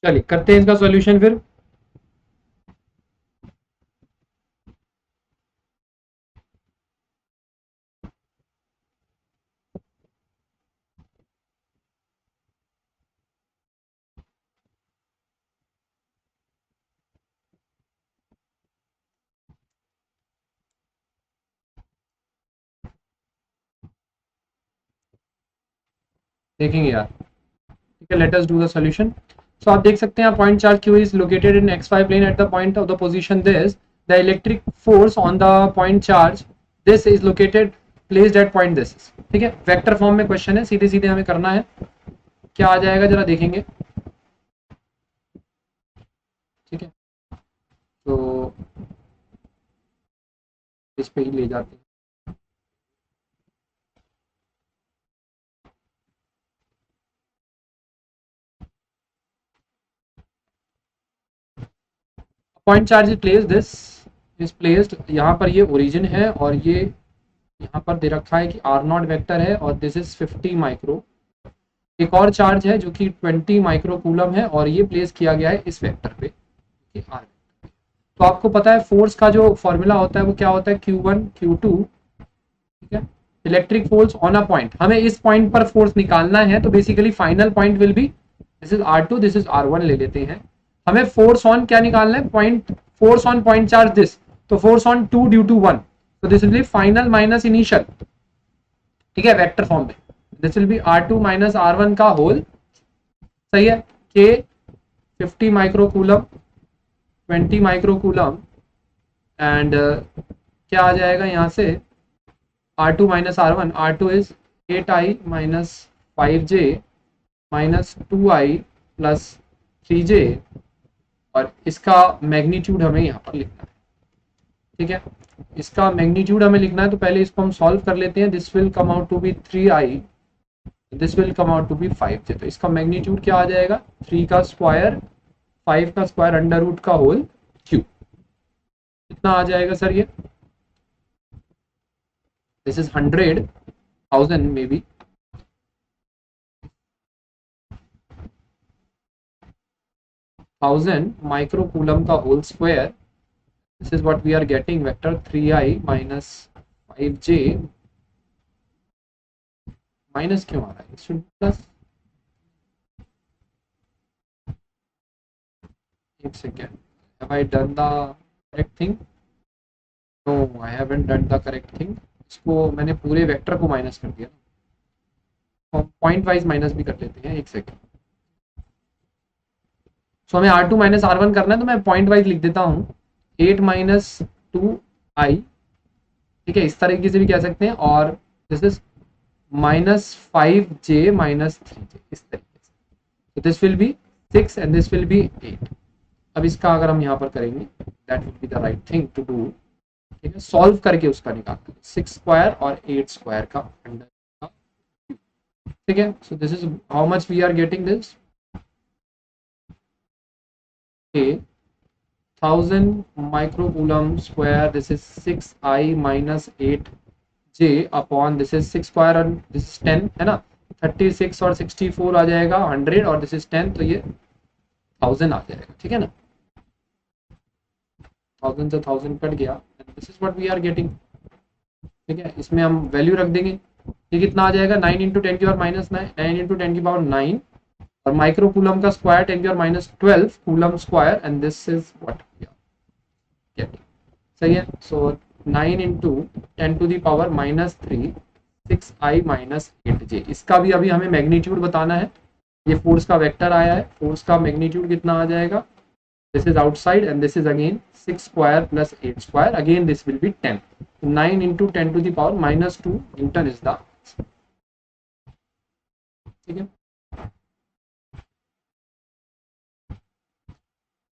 चलिए करते हैं इसका solution फिर। देखेंगे यार, ठीक है, let us do the solution. So आप देख सकते हैं, point charge q is located in x y plane at the point of the position this. The electric force on the point charge this is located placed at point this. ठीक है, vector form में question है, सीधे सीधे हमें करना है। क्या आ जाएगा जरा देखेंगे। तो इस पे ही ले जाते हैं। Point charge is place, this is placed, यहाँ पर ये ओरिजिन है और ये यहाँ पर दे रखा है कि आर नॉट वेक्टर है और दिस इज 50 माइक्रो। एक और चार्ज है जो कि 20 माइक्रो कूलम है और ये प्लेस किया गया है इस वेक्टर पे, आर। तो आपको पता है फोर्स का जो फॉर्मूला होता है वो क्या होता है, Q1 Q2, ठीक है। Electric force on a point, हमें इस पॉइंट पर फोर्स निकालना है, तो basically final point will be this is R2, this is R1 ले लेते हैं। हमें फोर्स ऑन क्या निकालना है, point, force on point charge this, तो फोर्स ऑन 2 ड्यू टू 1, तो this will B final minus initial, ठीक है, वेक्टर फॉर्म में। This will B R2 minus R1 का होल, सही है। K 50 micro coulomb, 20 micro coulomb and क्या आ जाएगा यहाँ से, R2 minus R1, R2 is 8i minus 5j minus 2i plus 3j, और इसका मैग्नीट्यूड हमें यहाँ पर लिखना है, ठीक है। इसका मैग्नीट्यूड हमें लिखना है, तो पहले इसको हम सॉल्व कर लेते हैं। This will come out to be 3i, this will come out to be 5j, तो इसका मैग्नीट्यूड क्या आ जाएगा, 3 का स्क्वायर 5 का स्क्वायर अंडर रूट का होल क्यूब, कितना आ जाएगा सर ये, this is 100,000 may be, thousand micro coulomb का whole square, this is what we are getting, vector 3i minus 5j, minus क्यों आ रहा है, शुड प्लस, एक second, have I done the correct thing, no I haven't done the correct thing, इसको मैंने पूरे vector को माइनस कर दिया, पॉइंट वाइज माइनस भी कर लेते हैं, एक सेकेंड। सो हमें R2 माइनस R1 करना है, तो मैं पॉइंट वाइज लिख देता हूँ, 8 माइनस 2i, ठीक है, इस तरीके से भी कह सकते हैं, और this is minus 5j minus 3j, इस तरीके से, तो this will be 6 and this will be 8। अब इसका अगर हम यहाँ पर करेंगे, that will be the right thing to do, ठीक है, सॉल्व करके उसका निकालना, 6 स्क्वायर और 8 स्क्वायर का अंडर का, ठीक है। So this is how much we are getting this, 1000 microcoulomb square, this is 6i minus 8j upon this is 6 square और दिस इज 10 है ना, 36 और 64 आ जाएगा 100 और दिस इज 10, तो ये 1000 आ जाएगा, ठीक है ना, 1000 से 1000 कट गया, this is what we are getting, ठीक है। इसमें हम वैल्यू रख देंगे, ये कितना आ जाएगा, 9 इंटू 10 की पावर माइनस 9, 9 इंटू 10 की पावर 9, और माइक्रो कूलम का स्क्वायर 10 की power minus 12 coulomb square, and this is what we are getting, सही है। So 9 into 10 to the power minus 3, 6i minus 8j, इसका भी अभी हमें मैग्नीट्यूड बताना है, ये फोर्स का वेक्टर आया है, फोर्स का मैग्नीट्यूड कितना आ जाएगा, this is outside and this is again 6 square plus 8 square, again this will be 10, 9 into 10 to the power minus 2 newton is the, ठीक है,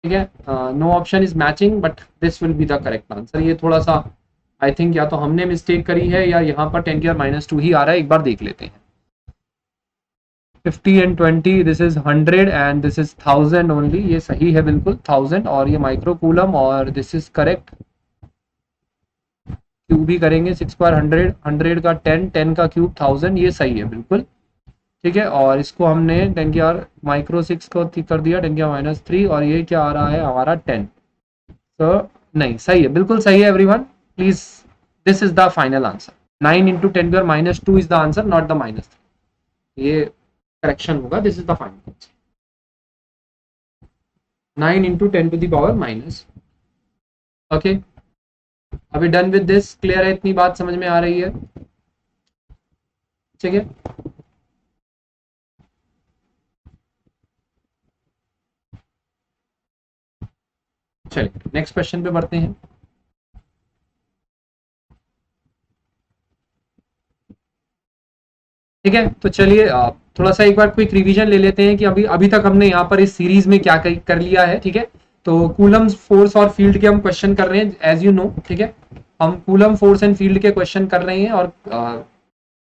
ठीक है। No option is matching but this will be the correct answer, ये थोड़ा सा I think या तो हमने मिस्टेक करी है या यहाँ पर 10 की पावर माइनस 2 ही आ रहा है, एक बार देख लेते हैं। 50 and 20, this is 100 and this is 1000 only, ये सही है बिल्कुल 1000, और ये माइक्रो कूलम, और दिस इज करेक्ट, क्यूब भी करेंगे, 6 स्क्वायर 100, 100 का 10, 10 का क्यूब 1000, ये सही है बिल्कुल, ठीक है। और इसको हमने 10 की पावर माइक्रो 6 को कर दिया 10 की पावर माइनस 3, और ये क्या आ रहा है हमारा 10, तो नहीं, सही है, बिल्कुल सही है everyone, please this is the final answer, 9 into 10 की power minus 2 is the answer, not the minus 3, ये करेक्शन होगा, this is the final answer, 9 into 10 to the power minus, okay. अभी डन विद दिस, क्लियर है, इतनी बात समझ में आ रही है, ठीक है। चलिए नेक्स्ट क्वेश्चन पे बढ़ते हैं, ठीक है। तो चलिए थोड़ा सा एक बार क्विक रिवीजन ले लेते हैं कि अभी अभी तक हमने यहाँ पर इस सीरीज में क्या कर लिया है, ठीक है। तो कूलम फोर्स और फील्ड के हम क्वेश्चन कर रहे हैं एज यू नो, ठीक है। हम कूलम फोर्स एंड फील्ड के क्वेश्चन कर रहे हैं और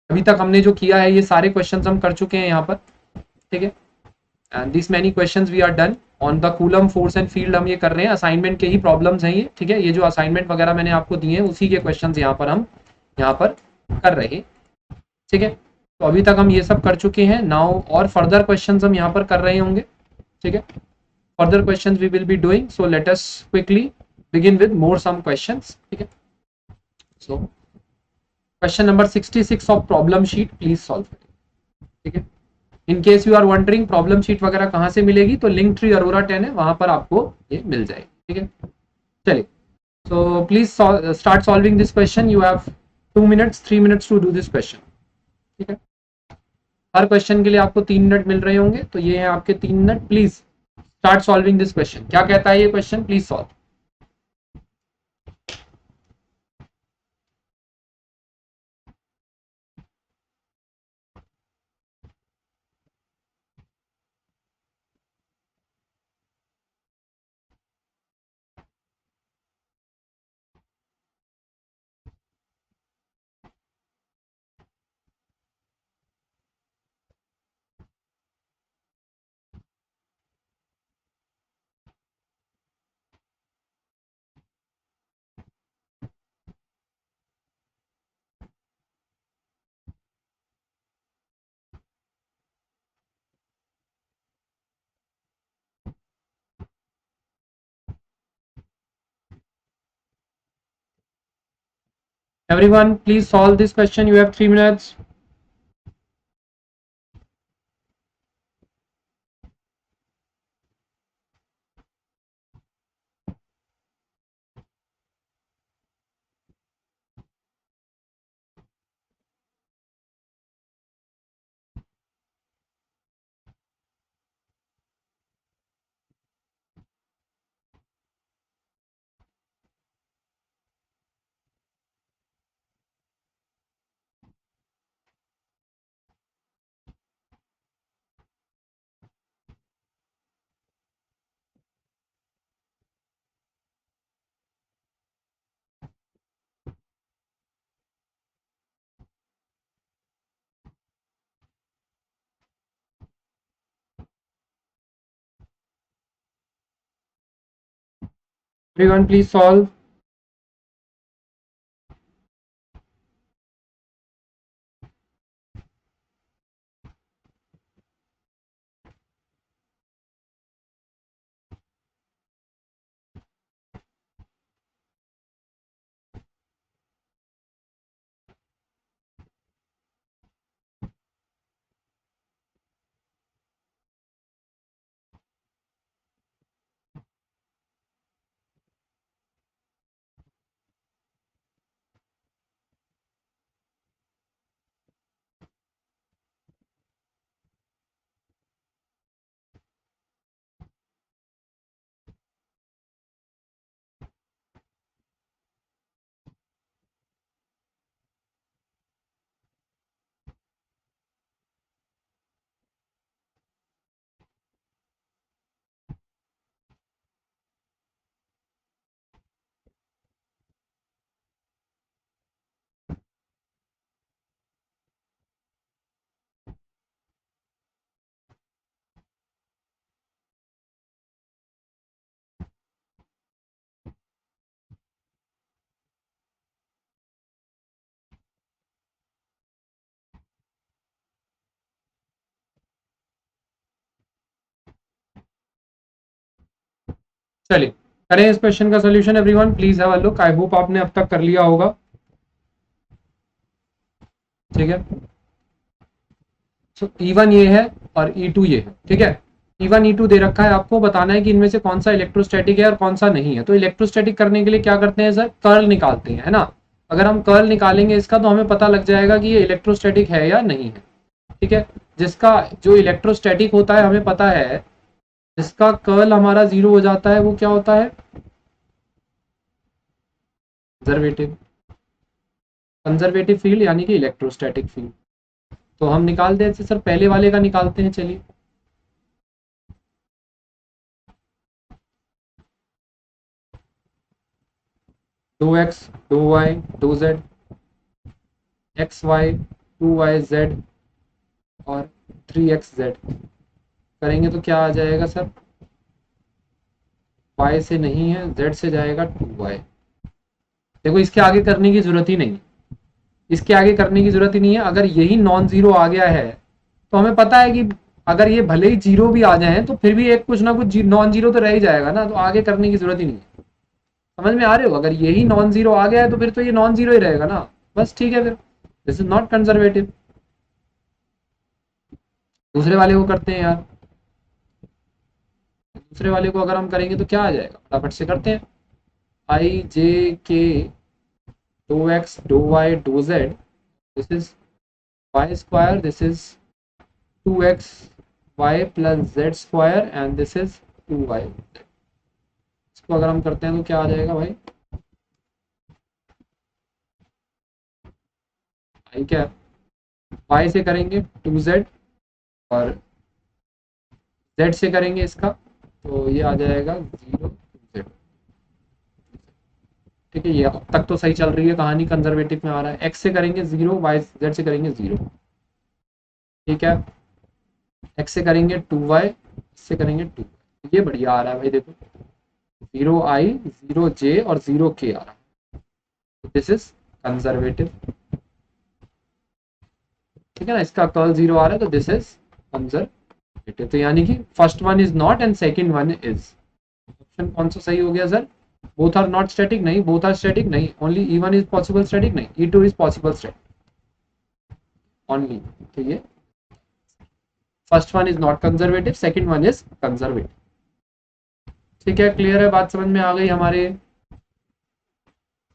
अभी तक हमने जो किया है ये सारे क्वेश्चंस हम कर चुके हैं यहाँ पर, ठीक है। And this many questions we are done on the coulomb force and field, हम ये कर रहे हैं, असाइनमेंट के ही प्रॉब्लम्स हैं ये, ठीक है। ये जो असाइनमेंट वगैरह मैंने आपको दिए हैं उसी के क्वेश्चंस यहाँ पर हम यहाँ पर कर रहे हैं, ठीक है। तो अभी तक हम ये सब कर चुके हैं। नाउ और फर्दर क्वेश्चंस हम यहाँ पर कर रहे होंगे, ठीक है। further questions we will be doing, so let us quickly begin with more some questions, ठीक है। so question number 66 of problem sheet, please solve it, ठीक है। in case you are wondering problem sheet वगैरह कहाँ से मिलेगी, तो link tree Arora 10 है, वहां पर आपको ये मिल जाएगी, ठीक है। चलिए, so please start solving this question. You have 2 minutes 3 minutes to do this question, ठीक है। हर क्वेश्चन के लिए आपको 3 मिनट मिल रहे होंगे, तो ये है आपके 3 minute. Please start solving this question. क्या कहता है ये question, please solve. Everyone, please solve this question. You have 3 minutes. Everyone, please solve. चलिए करें इस क्वेश्चन का solution. Everyone please have a look. I hope आपने अब तक कर लिया होगा, ठीक है। सो E1 ये है और E2 ये है, ठीक है। E1 E2 दे रखा है, आपको बताना है कि इनमें से कौन सा इलेक्ट्रोस्टैटिक है और कौन सा नहीं है। तो इलेक्ट्रोस्टैटिक करने के लिए क्या करते हैं सर, कर्ल निकालते हैं, है ना। अगर हम कर्ल निकालेंगे इसका तो हमें पता लग जाएगा कि ये इलेक्ट्रोस्टैटिक है या नहीं है, ठीक है। जिसका जो इलेक्ट्रोस्टैटिक होता है हमें पता है, जिसका कर्ल हमारा 0 हो जाता है वो क्या होता है, कंजर्वेटिव। कंजर्वेटिव फील्ड यानी कि इलेक्ट्रोस्टैटिक फील्ड। तो हम निकाल देते सर, पहले वाले का निकालते हैं, चलिए। 2x 2y 2z, xy 2yz और 3xz करेंगे तो क्या आ जाएगा सर? y से नहीं है, z से जाएगा 2y। देखो इसके आगे करने की जरूरत ही नहीं, इसके आगे करने की जरूरत ही नहीं है। अगर यही नॉन जीरो आ गया है तो हमें पता है कि अगर ये भले ही जीरो भी आ जाए तो फिर भी एक कुछ ना कुछ नॉन जीरो तो रह ही जाएगा ना, तो आगे करने की जरूरत ही नहीं है। समझ में आ रहे हो? अगर यही नॉन जीरो आ गया है तो फिर तो ये नॉन जीरो ही रहेगा ना, बस ठीक है। फिर दिस इज नॉट कंजर्वेटिव। दूसरे वाले को करते हैं यार। दूसरे वाले को अगर हम करेंगे तो क्या आ जाएगा, फटाफट से करते हैं। आई जे के 2x 2y 2z, this is y square, this is 2x y plus z square and this is 2y। इसको अगर हम करते हैं तो क्या आ जाएगा भाई? आई क्या, y से करेंगे 2z और z से करेंगे इसका, तो ये आ जाएगा 0 z। ठीक है, ये अब तक तो सही चल रही है कहानी, कंजर्वेटिव में आ रहा है। x से करेंगे 0, y z से करेंगे 0। ठीक है, x से करेंगे 2y, इससे करेंगे 2। ये बढ़िया आ रहा है भाई, देखो 0i 0j और 0k आ रहा है, दिस इज कंजर्वेटिव। ठीक है ना, इसका कर्ल 0 आ रहा है तो दिस इज कंजर्वेटिव। तो यानी कि first one is not and second one is. Option कौन सा सही हो गया sir? Both are not static नहीं, बोथ आर स्टैटिक नहीं, only E1 is possible static नहीं, E2 is possible static only. तो ये first one is not conservative, second one is conservative. ठीक है, क्लियर है बात, समझ में आ गई हमारे?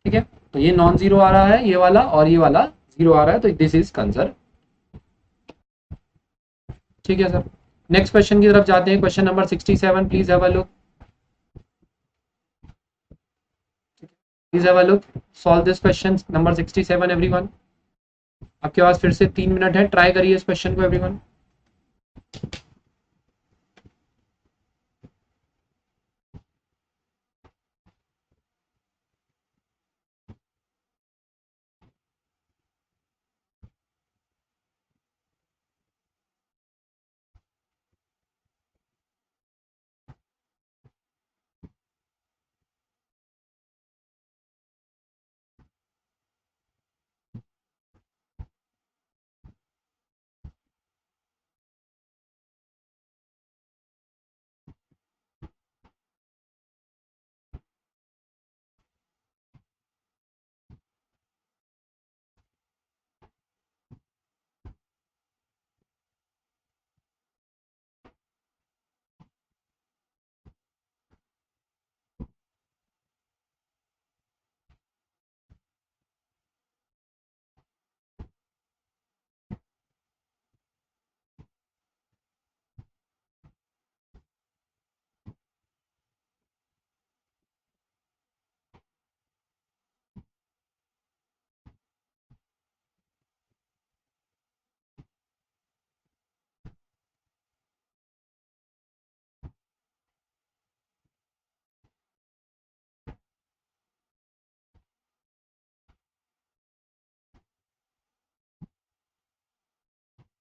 ठीक है, तो ये नॉन जीरो आ रहा है ये वाला, और ये वाला जीरो आ रहा है, तो दिस इज कंजर्व। ठीक है सर, नेक्स्ट क्वेश्चन की तरफ जाते हैं। Question number 67, please have a look, please have a look, solve this question number 67 everyone. आपके पास फिर से 3 मिनट है, ट्राई करिए इस क्वेश्चन को everyone.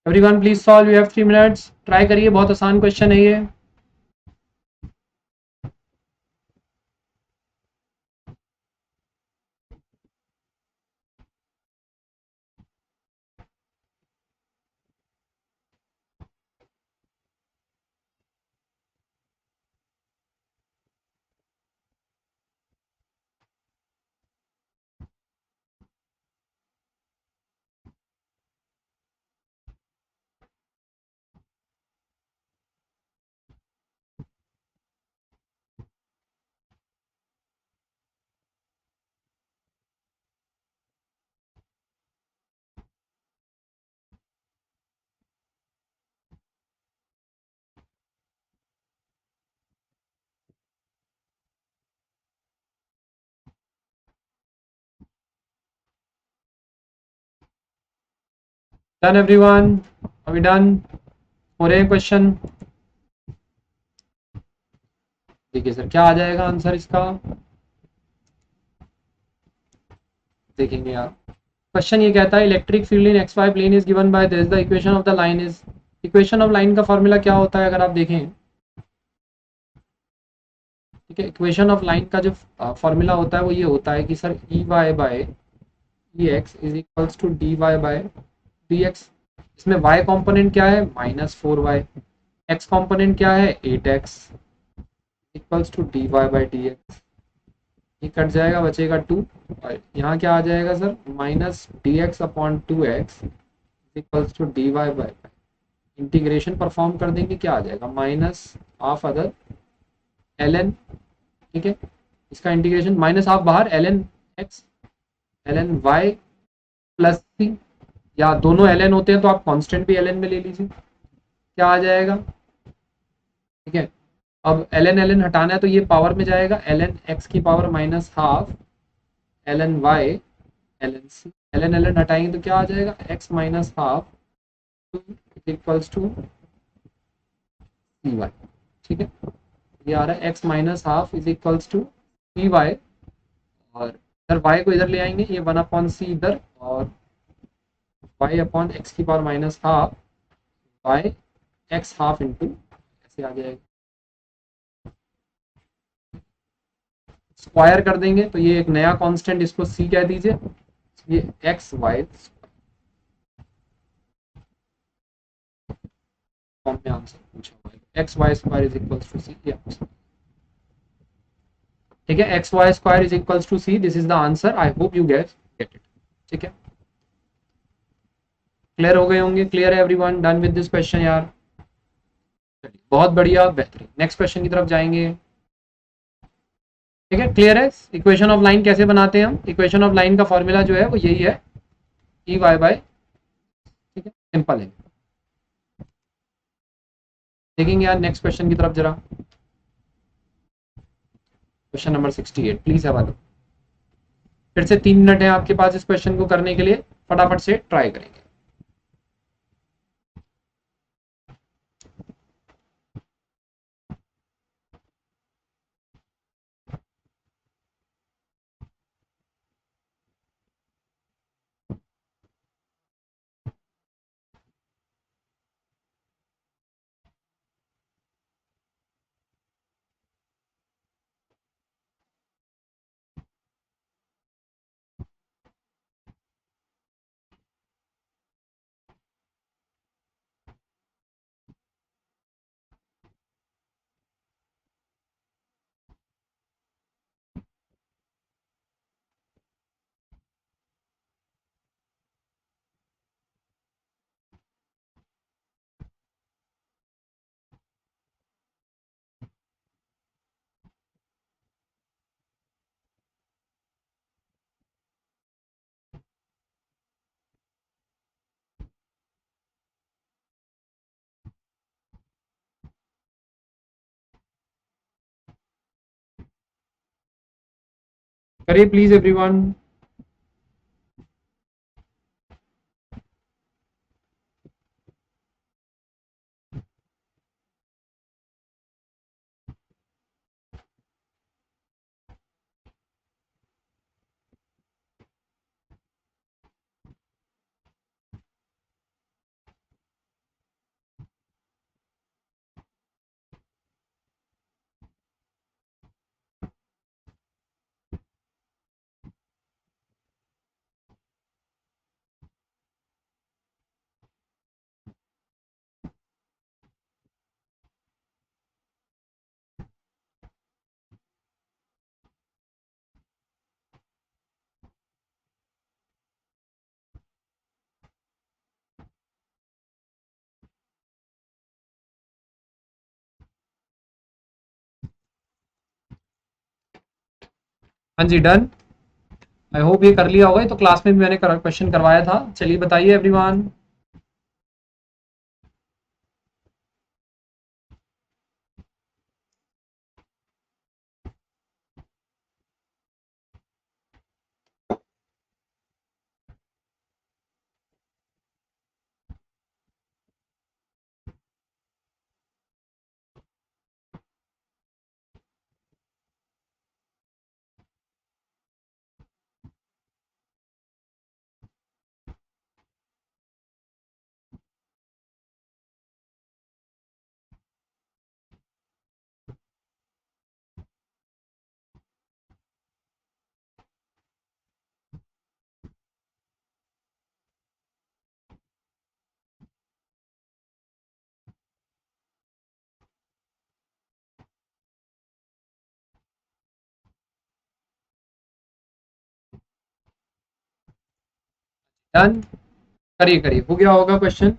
Everyone please solve, you have 3 minutes, try करिए, बहुत आसान क्वेश्चन है ये। डन एवरीवन, अभी डन हो रहे हैं क्वेश्चन। देखिए सर क्या आ जाएगा आंसर इसका। देखेंगे यार। क्वेश्चन ये कहता है electric field in x y plane is given by this, the equation of the line is. Equation of line का फॉर्मूला क्या होता है अगर आप देखें, ठीक है, इक्वेशन ऑफ लाइन का जो फॉर्मूला होता है वो ये होता है कि sir e y by e x is equals to d y by d x. इसमें y कंपोनेंट क्या है -4y, x कंपोनेंट क्या है 8x, equals to d y by d x. ये कट जाएगा, बचेगा 2, और यहाँ क्या आ जाएगा sir -dx/2x equals to d y by. Integration perform कर देंगे, क्या आ जाएगा -12 ln, ठीक है, इसका इंटीग्रेशन माइनस हाफ बाहर ln x ln y plus C, या दोनों ln होते हैं तो आप कांस्टेंट भी ln में ले लीजिए, क्या आ जाएगा, ठीक है। अब ln हटाना है तो ये पावर में जाएगा, ln x की power -12 ln y ln c, ln हटाएंगे तो क्या आ जाएगा x -12 equals to c y, ठीक है। ये आ रहा है x -12 is equals to c y, और इधर y को इधर ले आएंगे, ये 1/c इधर, और y/x की power -12 by x half into, ऐसे आ जाएगा। स्क्वायर कर देंगे तो ये एक नया कांस्टेंट, इसको c कह दीजिए, ये एक्स वाई फॉर्म में आंसर पूछा हुआ है, x y square is equals to c, ठीक है, x y square is equals to c, this is the answer. I hope you get it, ठीक है। क्लियर हो गए होंगे, क्लियर है everyone, done with this question यार, बहुत बढ़िया, बेहतरीन। नेक्स्ट क्वेश्चन की तरफ जाएंगे, ठीक है, क्लियर है। इक्वेशन ऑफ लाइन कैसे बनाते हैं हम, इक्वेशन ऑफ लाइन का फॉर्मूला जो है वो यही है, ई वाई बाय, ठीक है, सिंपल है। देखेंगे यार नेक्स्ट क्वेश्चन की तरफ जरा, question number 68, please have a look. फिर से 3 मिनट है आपके पास इस क्वेश्चन को करने के लिए, फटाफट से ट्राई करेंगे। करिए प्लीज एवरीवन। हाँ जी, डन। आई होप ये कर लिया होगा, तो क्लास में भी मैंने क्वेश्चन करवाया था। चलिए बताइए एवरीवन। डन, करिए करिए, हो गया होगा क्वेश्चन।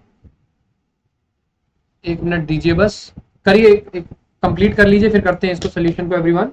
एक मिनट दीजिए बस, करिए, एक कंप्लीट कर लीजिए, फिर करते हैं इसको सोल्यूशन को एवरीवन।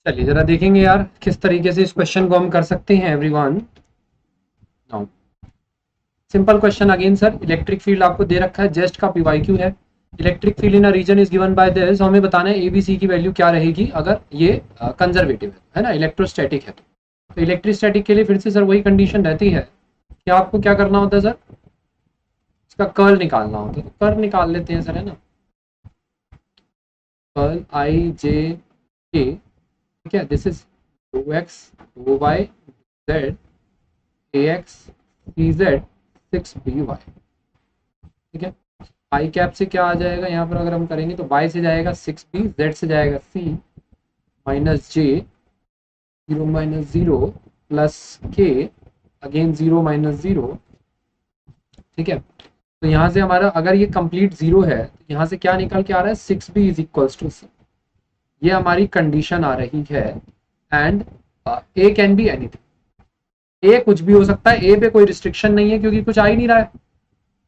चलिए जरा देखेंगे यार किस तरीके से इस क्वेश्चन को हम कर सकते हैं everyone. Now simple question again sir, electric field आपको दे रखा है, जस्ट का पीवाईक्यू है, electric field in a region is given by this, हमें बताना है एबीसी की वैल्यू क्या रहेगी अगर ये कंजर्वेटिव है ना, इलेक्ट्रोस्टैटिक है। तो इलेक्ट्रोस्टैटिक के लिए फिर से सर वही कंडीशन रहती है कि आपको क्या करना होता है सर, इसका कर्ल निकालना होता है। तो कर्ल निकाल लेते हैं सर, है ना, कर्ल आई जे के, ठीक है, this is do x do y z a x c z 6 b y, ठीक है। आई कैप से क्या आ जाएगा यहाँ पर, अगर हम करेंगे तो वाई से जाएगा 6 बी, जेड से जाएगा सी माइनस जे, 0 - 0 प्लस के, अगेन 0 - 0, ठीक है। तो यहाँ से हमारा अगर ये कंप्लीट जीरो है तो यहाँ से क्या निकल के आ रहा है, 6b इज इक्वल्स टू सी, ये हमारी कंडीशन आ रही है। And a can be anything, a कुछ भी हो सकता है, ए पे कोई रिस्ट्रिक्शन नहीं है क्योंकि कुछ आ ही नहीं रहा है।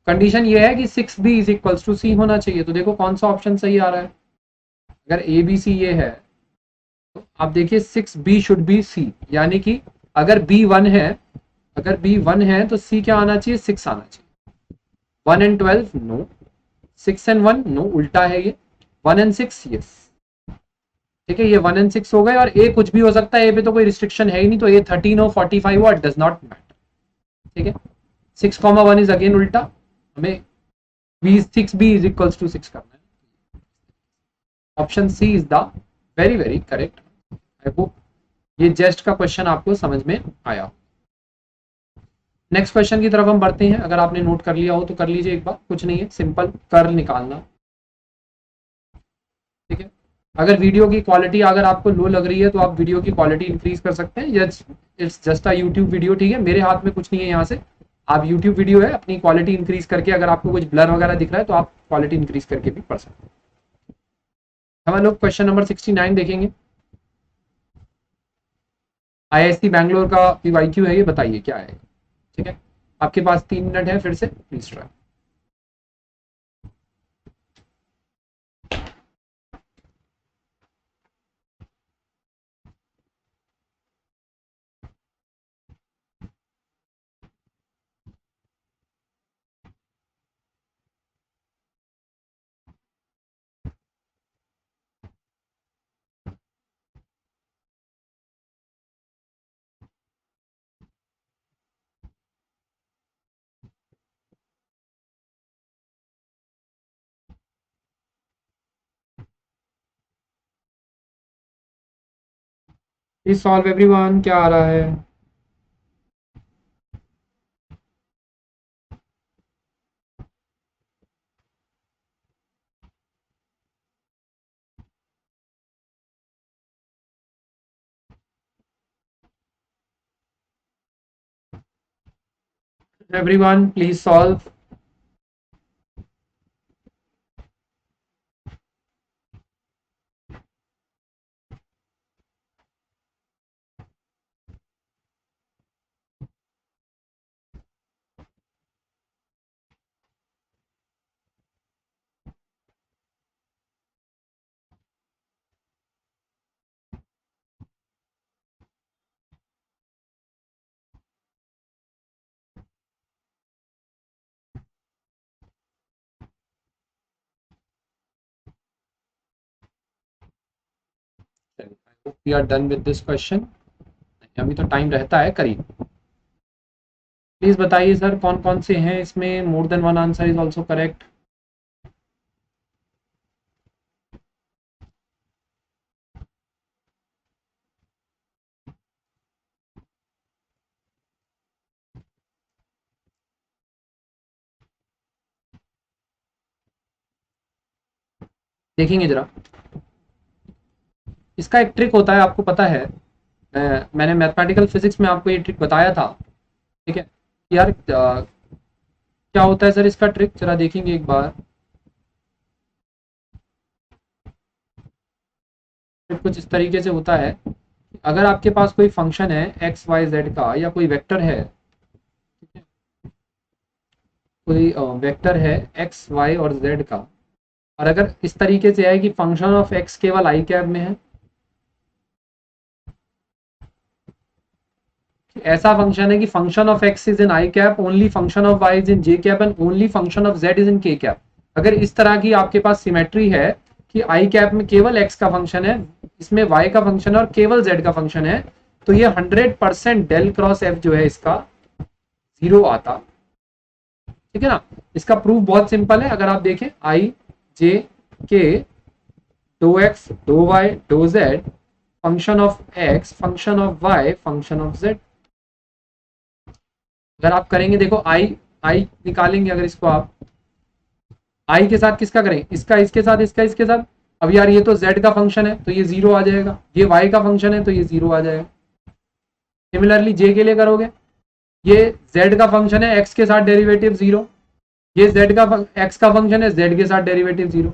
कंडीशन ये है कि 6b इज इक्वल्स टू सी होना चाहिए। तो देखो कौन सा ऑप्शन सही आ रहा है, अगर ए बी सी ये है तो आप देखिए 6b शुड बी सी, यानी कि अगर बी 1 है, अगर बी 1 है तो सी क्या आना चाहिए, 6 आना चाहिए। 1 and 12 नो, 6 and 1 नो, उल्टा है ये, 1 and 6 यस, ठीक है, ये 1 and 6 हो गए। और ए कुछ भी हो सकता है, ए पे तो कोई रिस्ट्रिक्शन है ही नहीं, तो ए 13 हो 45 हो, इट डज नॉट मैटर, ठीक है। 6, 1 इज अगेन उल्टा, हमें B 6b is equals to 6 करना है। Option C is the very very correct. I hope ये जस्ट का क्वेश्चन आपको समझ में आया। नेक्स्ट क्वेश्चन की तरफ हम बढ़ते हैं, अगर आपने नोट कर लिया हो तो कर लीजिए एक बार, कुछ नहीं है, सिंपल कर्ल निकालना, ठीक है। अगर वीडियो की क्वालिटी अगर आपको लो लग रही है तो आप वीडियो की क्वालिटी इंक्रीज कर सकते हैं, it's just a YouTube video, ठीक है, मेरे हाथ में कुछ नहीं है यहाँ से। आप यूट्यूब वीडियो है, अपनी क्वालिटी इंक्रीज करके, अगर आपको कुछ ब्लर वगैरह दिख रहा है तो आप क्वालिटी इंक्रीज करके भी पढ़ सकते हैं। हम लोग क्वेश्चन नंबर 69 देखेंगे। आईआईटी बैंगलोर का पीवाईक्यू है, ये बताइए क्या है, ठीक है। आपके पास 3 मिनट है, फिर से please try. Please solve everyone, क्या आ रहा है। Everyone please solve. We are done with this question, अभी तो टाइम रहता है करीब। प्लीज बताइए सर कौन कौन से हैं इसमें, more than one answer is also correct. देखेंगे जरा, इसका एक ट्रिक होता है, आपको पता है, मैंने मैथमेटिकल फिजिक्स में आपको ये ट्रिक बताया था, ठीक है यार। क्या होता है सर इसका ट्रिक, जरा देखेंगे एक बार। ट्रिक कुछ इस तरीके से होता है, अगर आपके पास कोई फंक्शन है एक्स वाई जेड का, या कोई वेक्टर है, ठीक है, कोई वेक्टर है एक्स वाई और जेड का, और अगर इस तरीके से है कि फंक्शन ऑफ एक्स केवल आई कैब में है, ऐसा फंक्शन है कि function of x is in i cap, only function of y is in j cap, and only function of z is in k cap. अगर इस तरह की आपके पास सिमेट्री है कि आई कैप में केवल एक्स का फंक्शन है, इसमें वाई का फंक्शन है और केवल जेड का फंक्शन है, तो ये 100% डेल क्रॉस एफ जो है इसका 0 आता, ठीक है ना। इसका प्रूफ बहुत सिंपल है, अगर आप देखें आई जे के दो एक्स दो वाई दो z, function of x function of y function of z. अगर आप करेंगे, देखो आई आई निकालेंगे, अगर इसको आप आई के साथ किसका करें, इसका इसके साथ, इसका इसके साथ, अब यार ये तो z का फंक्शन है तो ये 0 आ जाएगा, ये y का फंक्शन है तो ये 0 आ जाएगा। सिमिलरली j के लिए करोगे, ये z का फंक्शन है, x के साथ डेरिवेटिव 0, ये z का x का फंक्शन है, z के साथ डेरिवेटिव 0,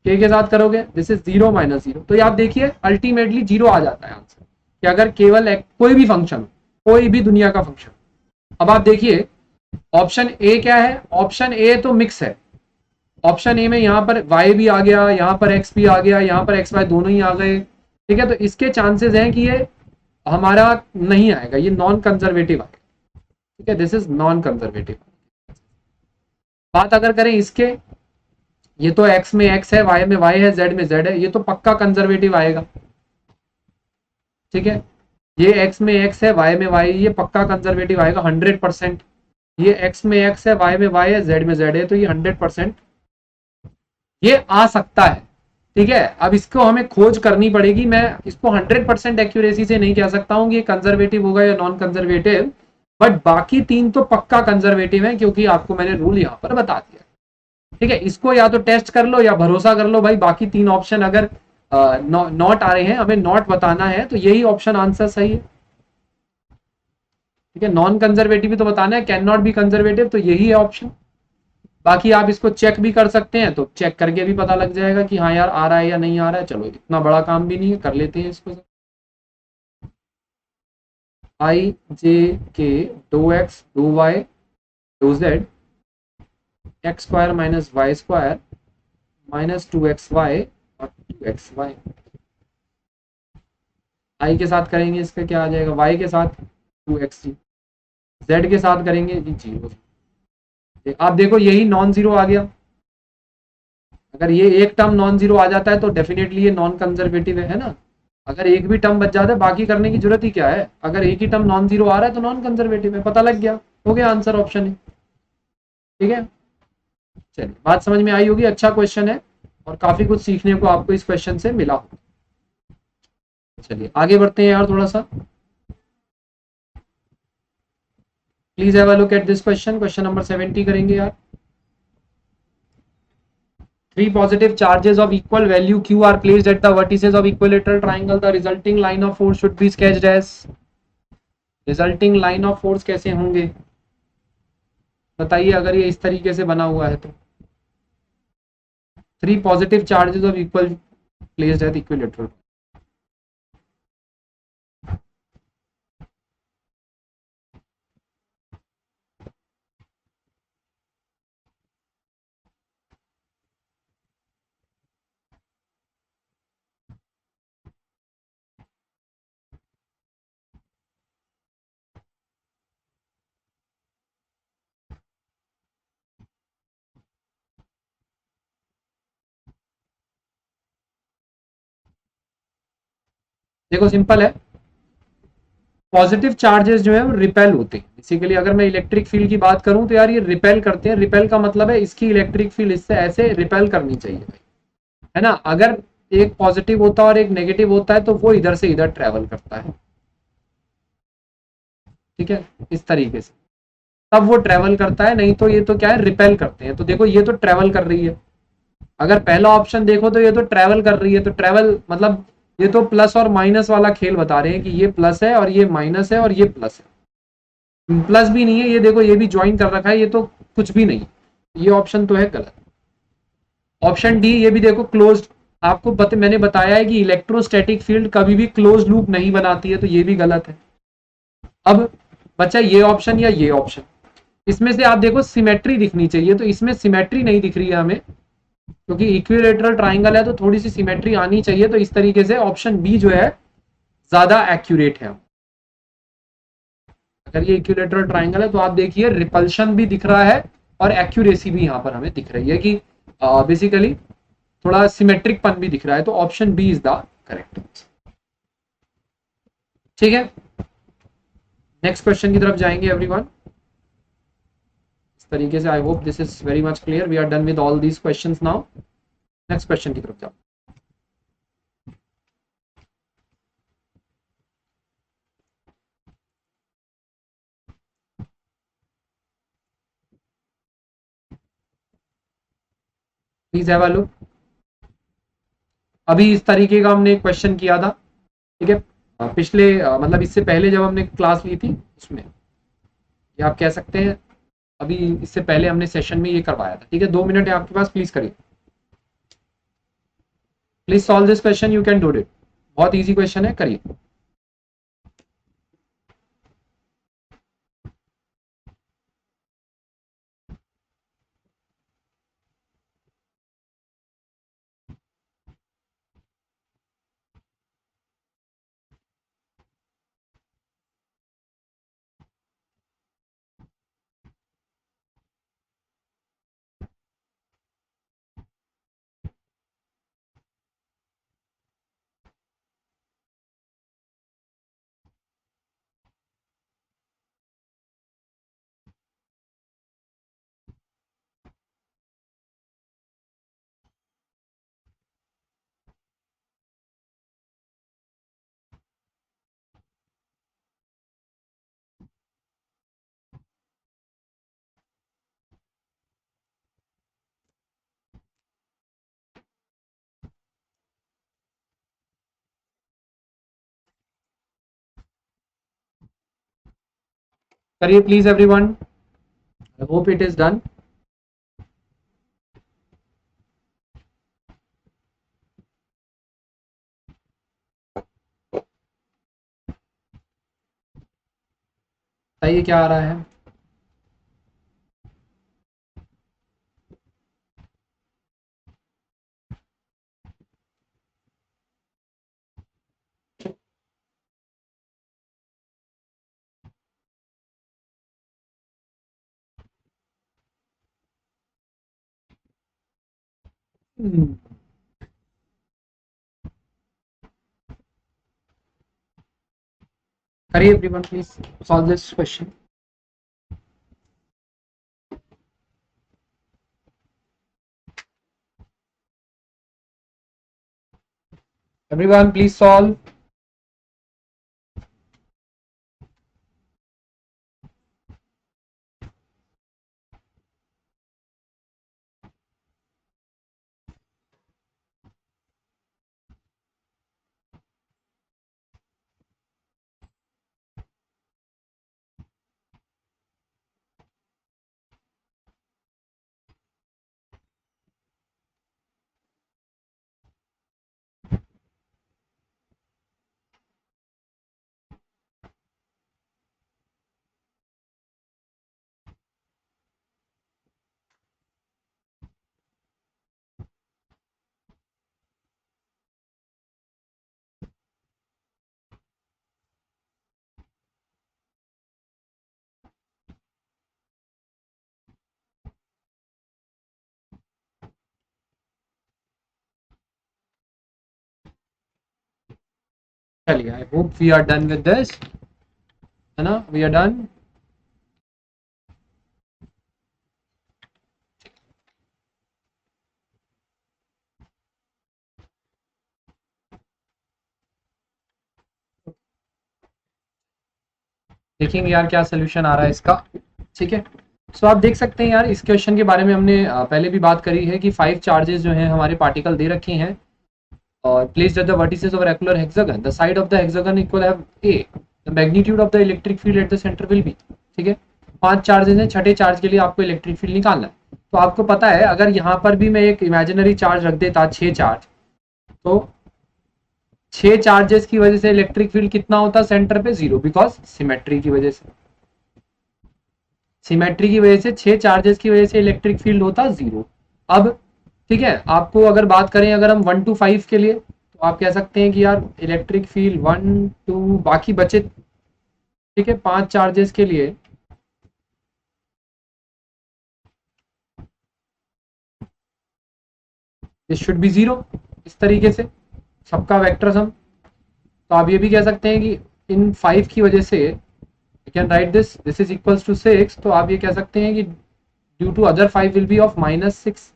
k के साथ करोगे दिस इज 0 माइनस 0। तो आप देखिए अल्टीमेटली 0 आ जाता है आंसर, कि अगर केवल कोई भी फंक्शन, कोई भी दुनिया का फंक्शन। अब आप देखिए ऑप्शन ए क्या है, ऑप्शन ए तो मिक्स है, ऑप्शन ए में यहाँ पर y भी आ गया, यहाँ पर x भी आ गया, यहाँ पर x y दोनों ही आ गए, ठीक है। तो इसके चांसेस हैं कि ये हमारा नहीं आएगा, ये नॉन कंजर्वेटिव आएगा, ठीक है, दिस इज नॉन कंजर्वेटिव। बात अगर करें इसके, ये तो x में x है, y में y है, z में z है, ये तो पक्का कंजर्वेटिव आएगा, ठीक है। ये x में x है, y में y, ये पक्का कंजर्वेटिव आएगा 100%। ये x में x है, y में y है, z में z है, तो ये 100% ये आ सकता है, ठीक है। अब इसको हमें खोज करनी पड़ेगी, मैं इसको 100% एक्यूरेसी से नहीं कह सकता हूं कि ये कंजर्वेटिव होगा या नॉन कंजर्वेटिव, बट बाकी 3 तो पक्का कंजर्वेटिव है, क्योंकि आपको मैंने रूल यहां पर बता दिया, ठीक है। इसको या तो टेस्ट कर लो या भरोसा कर लो भाई, बाकी 3 ऑप्शन अगर नॉट आ रहे हैं, हमें नॉट बताना है, तो यही ऑप्शन आंसर सही है, ठीक है। नॉन कंजर्वेटिव भी तो बताना है, कैन नॉट बी कंजर्वेटिव, तो यही है ऑप्शन। बाकी आप इसको चेक भी कर सकते हैं, तो चेक करके भी पता लग जाएगा कि हाँ यार आ रहा है या नहीं आ रहा है। चलो इतना बड़ा काम भी नहीं है, कर लेते हैं इसको। आई जे के दो एक्स दो वाई दो z, x square minus y square minus 2xy और 2xy। आई के साथ करेंगे, इसका क्या आ जाएगा, y के साथ 2x, z के साथ करेंगे जी 0। आप देखो यही नॉन जीरो आ गया, अगर ये एक टर्म नॉन जीरो आ जाता है तो डेफिनेटली ये नॉन कंजर्वेटिव है ना। अगर एक भी टर्म बच जाता है, बाकी करने की जरूरत ही क्या है, अगर एक ही टर्म नॉन जीरो आ रहा है तो नॉन कंजर्वेटिव है, पता लग गया, हो गया आंसर ऑप्शन है, ठीक है। चलिए बात समझ में आई होगी, अच्छा क्वेश्चन है और काफी कुछ सीखने को आपको इस क्वेश्चन से मिला। चलिए आगे बढ़ते हैं यार थोड़ा सा। Please have a look at this question, question number 70 करेंगे यार। Three positive charges of equal value q are placed at the vertices of equilateral triangle. The resulting line of force should be sketched as। resulting line of force कैसे होंगे बताइए, अगर ये इस तरीके से बना हुआ है तो। Three positive charges of equal placed at equilateral। देखो सिंपल है, पॉजिटिव चार्जेस जो है वो रिपेल होते हैं बेसिकली। अगर मैं इलेक्ट्रिक फील्ड की बात करूं तो यार ये रिपेल करते हैं, रिपेल का मतलब है इसकी इलेक्ट्रिक फील्ड इससे ऐसे रिपेल करनी चाहिए भाई, है ना। अगर एक पॉजिटिव होता है और एक नेगेटिव होता है तो वो इधर से इधर ट्रेवल करता है, ठीक है, इस तरीके से तब वो ट्रेवल करता है, नहीं तो ये तो क्या है रिपेल करते हैं। तो देखो ये तो ट्रेवल कर रही है, अगर पहला ऑप्शन देखो तो ये तो ट्रेवल कर रही है, तो ट्रेवल मतलब ये तो प्लस और माइनस वाला खेल बता रहे हैं कि ये प्लस है और ये माइनस है और ये प्लस है। प्लस भी नहीं है, ये देखो ये भी ज्वाइन कर रखा है, ये तो कुछ भी नहीं। ये ऑप्शन तो है गलत। ऑप्शन डी, ये भी देखो क्लोज्ड। आपको मैंने बताया है कि इलेक्ट्रोस्टैटिक फील्ड कभी भी क्लोज लूप नहीं बनाती है, तो ये भी गलत है। अब बचा ये ऑप्शन या ये ऑप्शन। इसमें से आप देखो सिमेट्री दिखनी चाहिए, तो इसमें सिमेट्री नहीं दिख रही है हमें, क्योंकि इक्विलेटरल ट्राइंगल है तो थोड़ी सी सिमेट्री आनी चाहिए। तो इस तरीके से ऑप्शन बी जो है ज्यादा एक्यूरेट है। अगर ये इक्विलेटरल ट्राइंगल है तो आप देखिए रिपल्शन भी दिख रहा है और एक्यूरेसी भी यहां पर हमें दिख रही है कि बेसिकली थोड़ा सिमेट्रिक पन भी दिख रहा है। तो option B is the correct. ठीक है, नेक्स्ट क्वेश्चन की तरफ जाएंगे एवरीवन। इस तरीके से I hope this is very much clear. We are done with all these questions now. Next question की तरफ जाओ। Please have a look. अभी इस तरीके का हमने क्वेश्चन किया था, ठीक है, पिछले मतलब इससे पहले जब हमने क्लास ली थी उसमें, या आप कह सकते हैं अभी इससे पहले हमने सेशन में ये करवाया था। ठीक है, 2 मिनट है आपके पास, प्लीज करिए। Please solve this question, you can do it. बहुत इजी क्वेश्चन है, करिए। करिए please everyone, I hope it is done. बताइए क्या आ रहा है। करिए everyone, please solve this question. Everyone please solve. चलिए, I hope we are done with this, है ना, वी आर डन। देखेंगे यार क्या सोल्यूशन आ रहा है इसका। ठीक है, सो आप देख सकते हैं यार, इस क्वेश्चन के बारे में हमने पहले भी बात करी है कि 5 चार्जेस जो हैं हमारे पार्टिकल दे रखे हैं और placed at the vertices of regular hexagon, the side of the hexagon equal have a, the magnitude of the electric field at the centre will be. ठीक है, 5 चार्जेस हैं, छठे चार्ज के लिए आपको इलेक्ट्रिक फील्ड निकालना है। तो आपको पता है अगर यहाँ पर भी मैं एक इमेजिनरी चार्ज रख देता 6 चार्ज, तो 6 चार्जेस की वजह से इलेक्ट्रिक फील्ड कितना होता सेंटर पे, 0, बिकॉज सिमेट्री की वजह से, सिमेट्री की वजह से 6 चार्जेस की वजह से इलेक्ट्रिक फील्ड होता 0। अब ठीक है, आपको अगर बात करें अगर हम 1 to 5 के लिए, तो आप कह सकते हैं कि यार इलेक्ट्रिक फील्ड 1 2 बाकी बचे, ठीक है, 5 चार्जेस के लिए दिस शुड बी 0, इस तरीके से सबका वेक्टर सम। तो आप ये भी कह सकते हैं कि इन 5 की वजह से you can write this is equals to 6, तो आप ये कह सकते हैं कि due to other 5 will be of -6।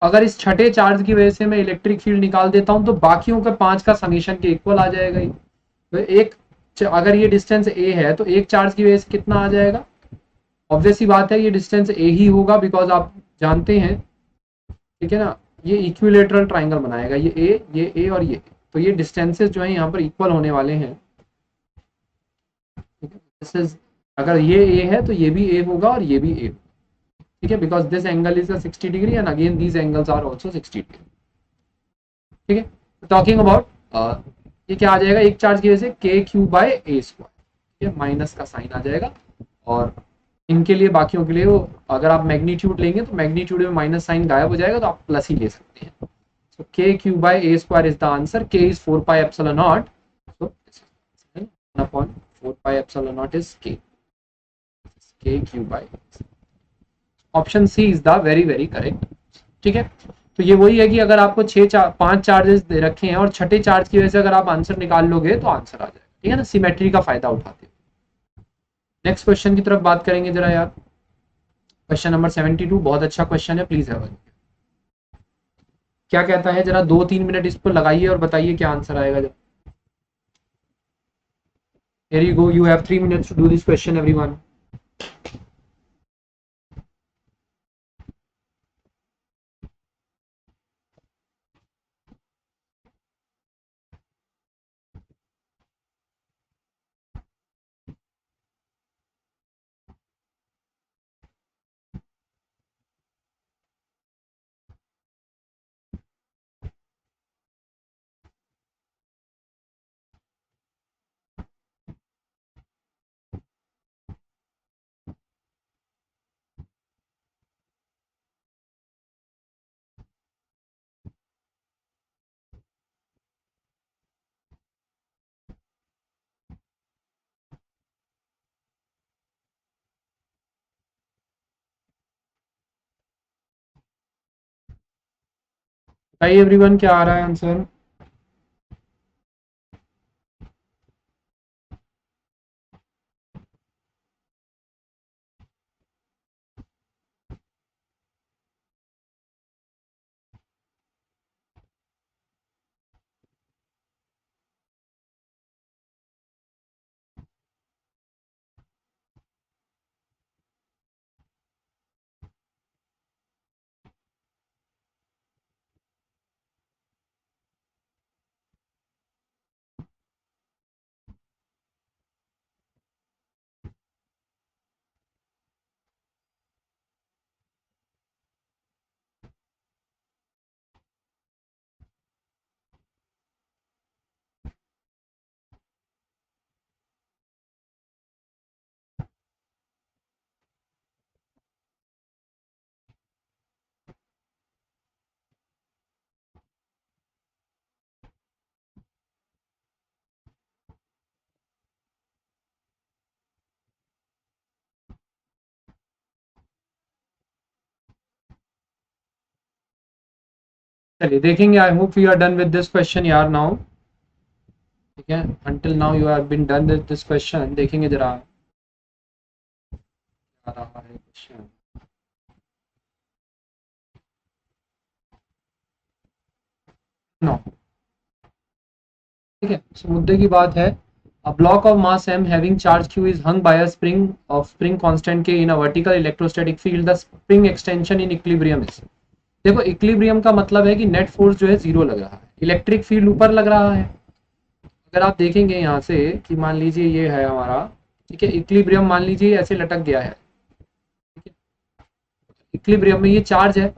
अगर इस छठे चार्ज की वजह से मैं इलेक्ट्रिक फील्ड निकाल देता हूं तो बाकियों का 5 का समीशन के इक्वल आ जाएगा ही। तो एक, अगर ये डिस्टेंस ए है तो एक चार्ज की वजह से कितना आ जाएगा, ऑब्वियस सी बात है ये डिस्टेंस ए ही होगा, बिकॉज आप जानते हैं, ठीक है ना, ये इक्विलेटरल ट्राइंगल बनाएगा, ये ए और ये A। तो ये डिस्टेंसेस जो है यहाँ पर इक्वल होने वाले हैं। दिस इज, अगर ये ए है तो ये भी ए होगा और ये भी ए, ठीक है, because this angle is 60 degree and again these angles are also 60 degree. ठीक है, टॉकिंग अबाउट ये क्या आ जाएगा, एक चार्ज की वजह से के क्यू बाय ए स्क्वायर, ठीक है, माइनस का साइन आ जाएगा। और इनके लिए बाकियों के लिए वो, अगर आप मैग्नीट्यूड लेंगे तो मैग्नीट्यूड में माइनस साइन गायब हो जाएगा, तो आप प्लस ही ले सकते हैं। So K Q by a square is the answer, K is 4 pi epsilon naught, so 1 upon 4 pi epsilon naught is K Q by, option C is the very very correct. ठीक है, तो ये वही है कि अगर आपको 5 चार्जेस दे रखे हैं और छठे चार्ज की वजह से अगर आप आंसर निकाल लोगे तो आंसर आ जाएगा। ठीक है ना, सिमेट्री का फायदा उठाते हैं। नेक्स्ट क्वेश्चन की तरफ बात करेंगे जरा यार, क्वेश्चन नंबर 72, बहुत अच्छा क्वेश्चन है, प्लीज है। क्या कहता है, जरा 2-3 मिनट इस पर लगाइए और बताइए क्या आंसर आएगा। जब here you go, you have 3 minutes to do this question everyone। बताइए एवरीवन क्या आ रहा है आंसर। चलिए देखेंगे, I hope you are done with this question यार नाउ। ठीक है, until now you have been done with this question. देखेंगे जरा आ रहा है क्वेश्चन। नो, ठीक है, so, मुद्दे की बात है A block of mass m having charge q is hung by a spring of spring constant k in a vertical electrostatic field. The spring extension in equilibrium is, देखो equilibrium का मतलब है कि नेट फोर्स जो है zero लग रहा है, इलेक्ट्रिक फील्ड ऊपर लग रहा है। अगर आप देखेंगे यहाँ से कि मान लीजिए ये है हमारा, ठीक है, इक्विलिब्रियम मान लीजिए ऐसे लटक गया है, ठीक है, इक्विलिब्रियम में ये चार्ज है,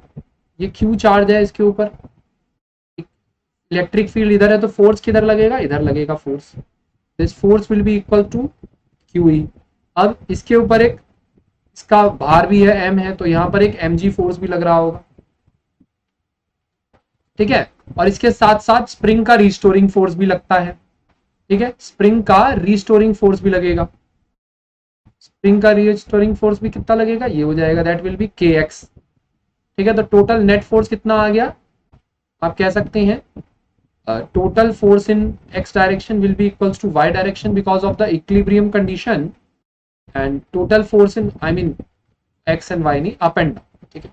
ये क्यू चार्ज है इसके ऊपर, इलेक्ट्रिक फील्ड इधर है तो फोर्स किधर लगेगा, इधर लगेगा force, this force will be equal to q e. अब इसके ऊपर एक इसका भार भी है एम है, तो यहाँ पर एक एम जी फोर्स भी लग रहा होगा, ठीक है, और इसके साथ साथ स्प्रिंग का रिस्टोरिंग फोर्स भी लगता है, ठीक है, स्प्रिंग का रिस्टोरिंग फोर्स भी लगेगा, स्प्रिंग का रिस्टोरिंग फोर्स भी कितना लगेगा, ये हो जाएगा, दैट विल बी के एक्स, ठीक है। तो टोटल नेट फोर्स कितना आ गया, आप कह सकते हैं total force in x direction will be equals to y direction because of the equilibrium condition, and total force in, I mean x and y नहीं, up and down, ठीक है,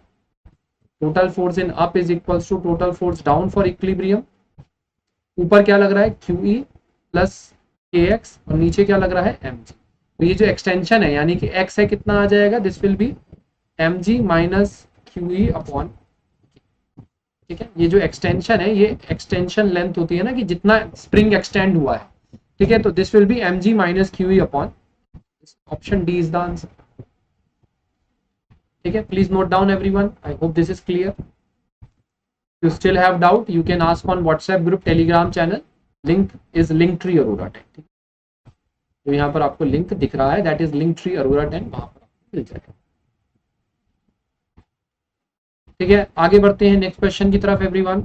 total force in up is equals to total force down for equilibrium। ऊपर क्या लग रहा है Q E plus के x, और नीचे क्या लग रहा है एम जी। तो ये जो एक्सटेंशन है यानी कि एक्स है कितना आ जाएगा, this will be m g minus q e upon, ठीक है, ये जो एक्सटेंशन है ये एक्सटेंशन लेंथ होती है ना कि जितना स्प्रिंग एक्सटेंड हुआ है, ठीक है, तो this will be m g minus q e upon, option D is the answer, ठीक है। Please note down everyone, I hope this is clear. You still have doubt you can ask on WhatsApp group, Telegram channel, link is linktree Arora 10, तो यहाँ पर आपको link दिख रहा है, that is linktree Arora 10, वहां पर आपको मिल जाएगा, ठीक है। आगे बढ़ते हैं नेक्स्ट क्वेश्चन की तरफ एवरीवन,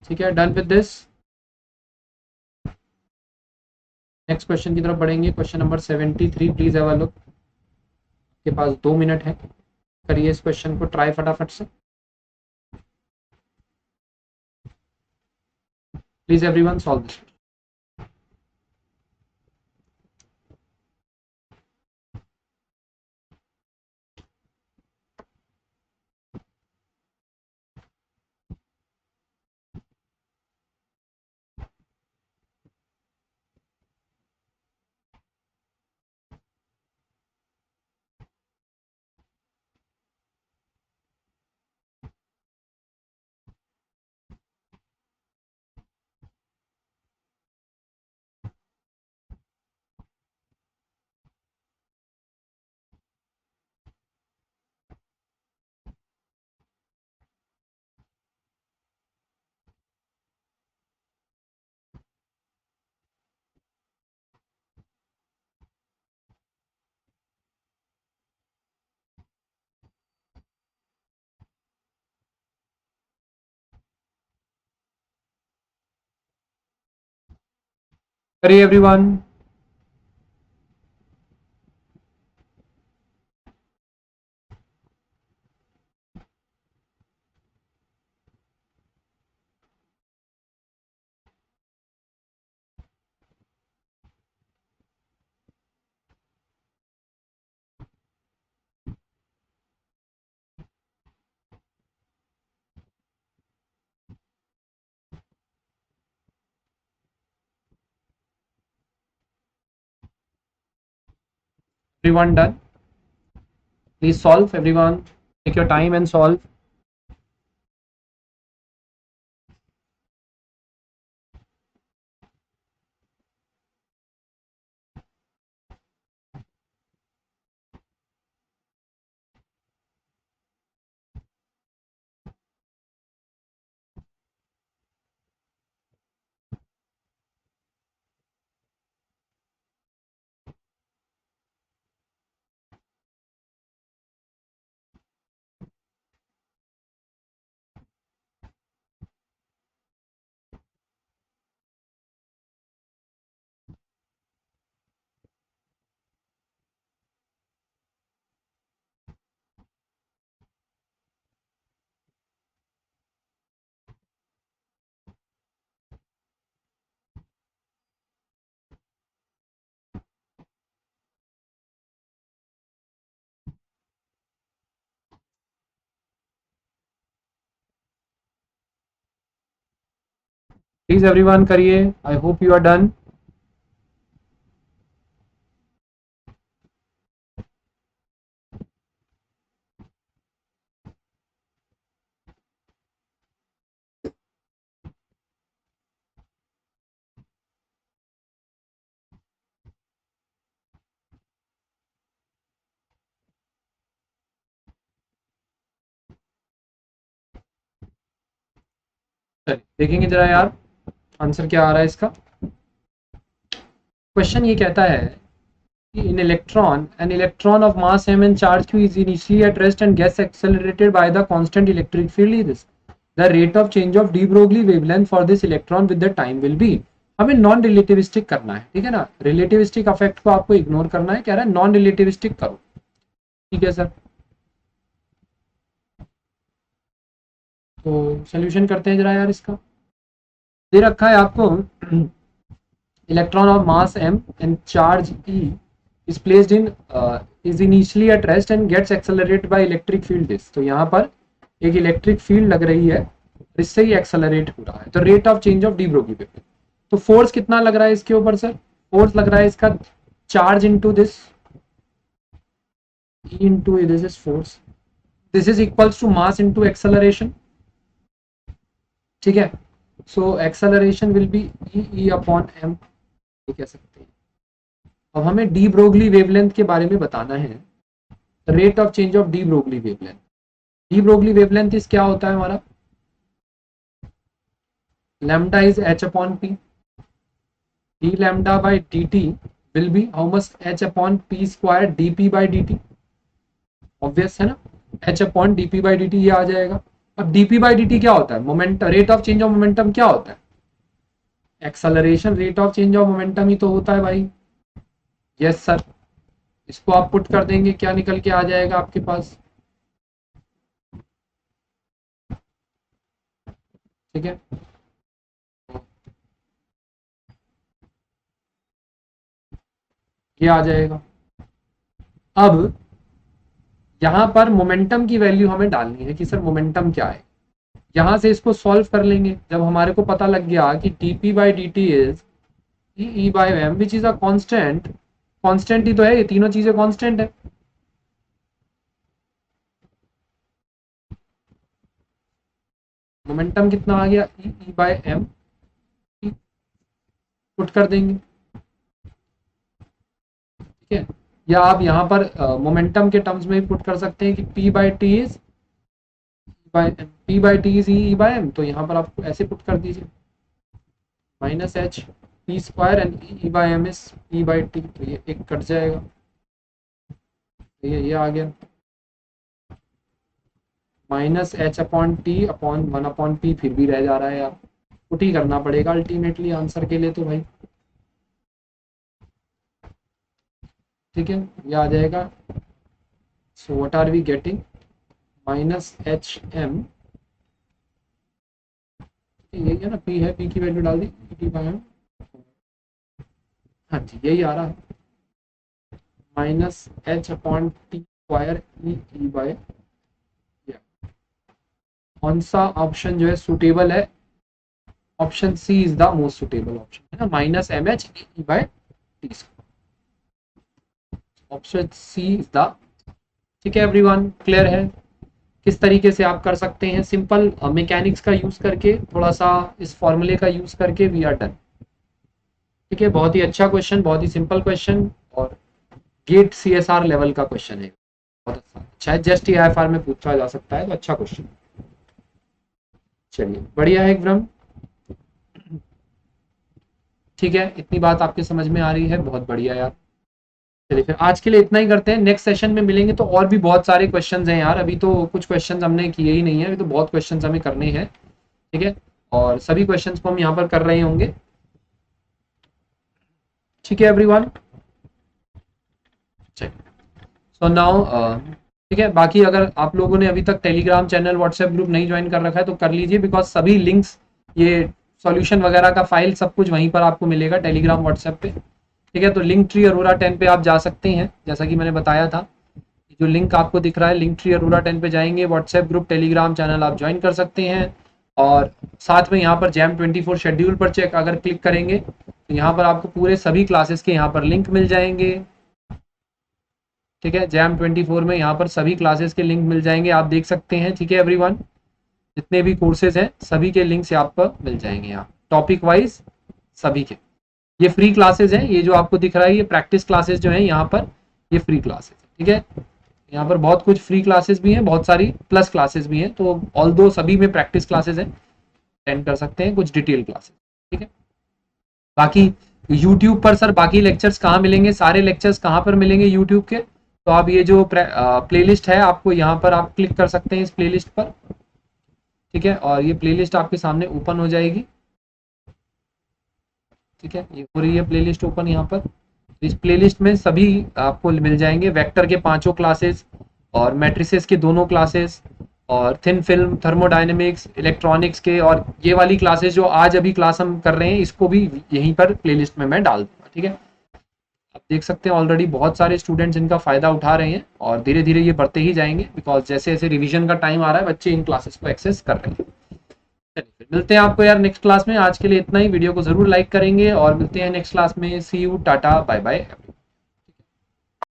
ठीक है, done with this, next question की तरफ बढ़ेंगे, question number 73, please have a look, के पास 2 मिनट है, करिए इस क्वेश्चन को ट्राई फटाफट से, प्लीज एवरीवन सॉल्व दिस। करिए everyone, everyone done, please solve everyone, take your time and solve. Please everyone करिए, I hope you are done. देखेंगे जरा यार आंसर क्या आ रहा है इसका। क्वेश्चन ये कहता है कि an electron of mass m and charge q is initially at rest and gets accelerated by the constant electric field E this. The rate of change of de Broglie wavelength for this electron with the time will be. हमें non relativistic करना है, ठीक है ना, relativistic affect को आपको ignore करना है, कह रहा है नॉन रिलेटिविस्टिक करो, ठीक है सर। तो सोल्यूशन करते हैं जरा यार इसका। दे रखा है आपको electron of mass m and charge e is placed in is initially at rest and gets accelerated by electric field this। तो यहाँ पर एक इलेक्ट्रिक फील्ड लग रही है, इससे ही एक्सेलरेट हो रहा है। तो rate of change of de Broglie wavelength, तो फोर्स कितना लग रहा है इसके ऊपर सर? फोर्स लग रहा है इसका charge into this, into this is force, this is equals to mass into acceleration, ठीक है। So acceleration will be e upon m, ये कह सकते हैं। अब हमें डी ब्रोगली वेवलेंथ के बारे में बताना है, rate of change of de Broglie wavelength. De Broglie wavelength इस क्या होता है हमारा, lambda is H upon P, D lambda by D T will be how much, H upon P square D P by D T, obvious है ना, H upon D P by D T ये आ जाएगा। अब D P by D T क्या होता है, momentum, rate of change of momentum क्या होता है, acceleration rate of change of momentum ही तो होता है भाई। यस सर, इसको आप पुट कर देंगे, क्या निकल के आ जाएगा आपके पास, ठीक है। ये आ जाएगा। अब यहां पर मोमेंटम की वैल्यू हमें डालनी है कि सर मोमेंटम क्या है। यहां से इसको सॉल्व कर लेंगे, जब हमारे को पता लग गया कि D P by D T is E by M which is a constant, constant ही तो है, ये तीनों चीजें कांस्टेंट है। मोमेंटम कितना आ गया, ई बाई एम, पुट कर देंगे, ठीक है। या आप यहाँ पर मोमेंटम के टर्म्स में भी पुट कर सकते हैं कि P by t is E by m, तो यहाँ पर आप ऐसे पुट कर दीजिए, minus h p square and e by m is E by t, तो ये एक कट जाएगा, तो ये आ गया minus h upon t upon one upon p, फिर भी रह जा रहा है, आप पुट ही करना पड़ेगा अल्टीमेटली आंसर के लिए तो भाई, ठीक है। ये आ जाएगा, so what are we getting, minus h m, यही है ना, पी है, पी की वैल्यू डाल दी, टी बाई एम, हाँ जी यही आ रहा है, minus h upon t square e by, कौन सा ऑप्शन जो है सुटेबल है, option C is the most suitable option, है ना, minus m h e by t square, option C is the, ठीक है एवरीवन, क्लियर है किस तरीके से आप कर सकते हैं, सिंपल मैकेनिक्स का यूज करके, थोड़ा सा इस फॉर्मूले का यूज करके वी आर डन, ठीक है। बहुत ही अच्छा क्वेश्चन, बहुत ही सिंपल क्वेश्चन, और गेट सीएसआर लेवल का क्वेश्चन है, बहुत अच्छा है, जस्ट एआईएफआर में पूछा जा सकता है, तो अच्छा क्वेश्चन। चलिए बढ़िया है एकदम, ठीक है, इतनी बात आपके समझ में आ रही है, बहुत बढ़िया यार। चलिए फिर आज के लिए इतना ही करते हैं, नेक्स्ट सेशन में मिलेंगे तो और भी बहुत सारे क्वेश्चंस हैं यार, अभी तो कुछ क्वेश्चंस हमने किए ही नहीं है, अभी तो बहुत क्वेश्चंस हमें करने हैं, ठीक है, और सभी क्वेश्चंस को हम यहाँ पर कर रहे होंगे, ठीक है एवरीवन। सो नाउ ठीक है, बाकी अगर आप लोगों ने अभी तक टेलीग्राम चैनल व्हाट्सएप ग्रुप नहीं ज्वाइन कर रखा है तो कर लीजिए, बिकॉज सभी लिंक्स, ये सॉल्यूशन वगैरह का फाइल सब कुछ वहीं पर आपको मिलेगा टेलीग्राम व्हाट्सएप पे, ठीक है। तो लिंक ट्री अरोरा 10 पे आप जा सकते हैं, जैसा कि मैंने बताया था, जो लिंक आपको दिख रहा है लिंक ट्री अरोरा 10 पे जाएंगे, व्हाट्सएप ग्रुप टेलीग्राम चैनल आप ज्वाइन कर सकते हैं, और साथ में यहाँ पर जैम 24 शेड्यूल पर चेक अगर क्लिक करेंगे तो यहाँ पर आपको पूरे सभी क्लासेस के यहाँ पर लिंक मिल जाएंगे। ठीक है, जैम 24 में यहाँ पर सभी क्लासेस के लिंक मिल जाएंगे, आप देख सकते हैं। ठीक है एवरीवन, जितने भी कोर्सेज हैं सभी के लिंक्स यहाँ पर मिल जाएंगे, यहाँ टॉपिक वाइज सभी के। ये फ्री क्लासेज हैं, ये जो आपको दिख रहा है ये प्रैक्टिस क्लासेज जो है यहाँ पर, ये फ्री क्लासेज। ठीक है, यहाँ पर बहुत कुछ फ्री क्लासेस भी हैं, बहुत सारी प्लस क्लासेस भी हैं, तो ऑल दो सभी में प्रैक्टिस क्लासेस हैं, अटेंड कर सकते हैं, कुछ डिटेल क्लासेस। ठीक है, बाकी यूट्यूब पर सर बाकी लेक्चर्स कहाँ मिलेंगे, सारे लेक्चर्स कहाँ पर मिलेंगे यूट्यूब के, तो आप ये जो प्लेलिस्ट है आपको यहाँ पर आप क्लिक कर सकते हैं इस प्लेलिस्ट पर। ठीक है, और ये प्लेलिस्ट आपके सामने ओपन हो जाएगी। ठीक है, ये हो रही है प्लेलिस्ट ओपन यहाँ पर। इस प्लेलिस्ट में सभी आपको मिल जाएंगे, वेक्टर के 5 क्लासेस और मैट्रिसेस के 2 क्लासेस और थिन फिल्म, थर्मोडायनेमिक्स, इलेक्ट्रॉनिक्स के, और ये वाली क्लासेस जो आज अभी क्लास हम कर रहे हैं इसको भी यहीं पर प्लेलिस्ट में मैं डाल दूंगा। ठीक है, आप देख सकते हैं ऑलरेडी बहुत सारे स्टूडेंट्स इनका फ़ायदा उठा रहे हैं और धीरे धीरे ये बढ़ते ही जाएंगे, बिकॉज जैसे जैसे रिवीजन का टाइम आ रहा है बच्चे इन क्लासेस को एक्सेस कर रहे हैं। चलिए फिर मिलते हैं आपको यार नेक्स्ट क्लास में, आज के लिए इतना ही। वीडियो को ज़रूर लाइक करेंगे और मिलते हैं नेक्स्ट क्लास में। सी यू, टाटा, बाय बाय।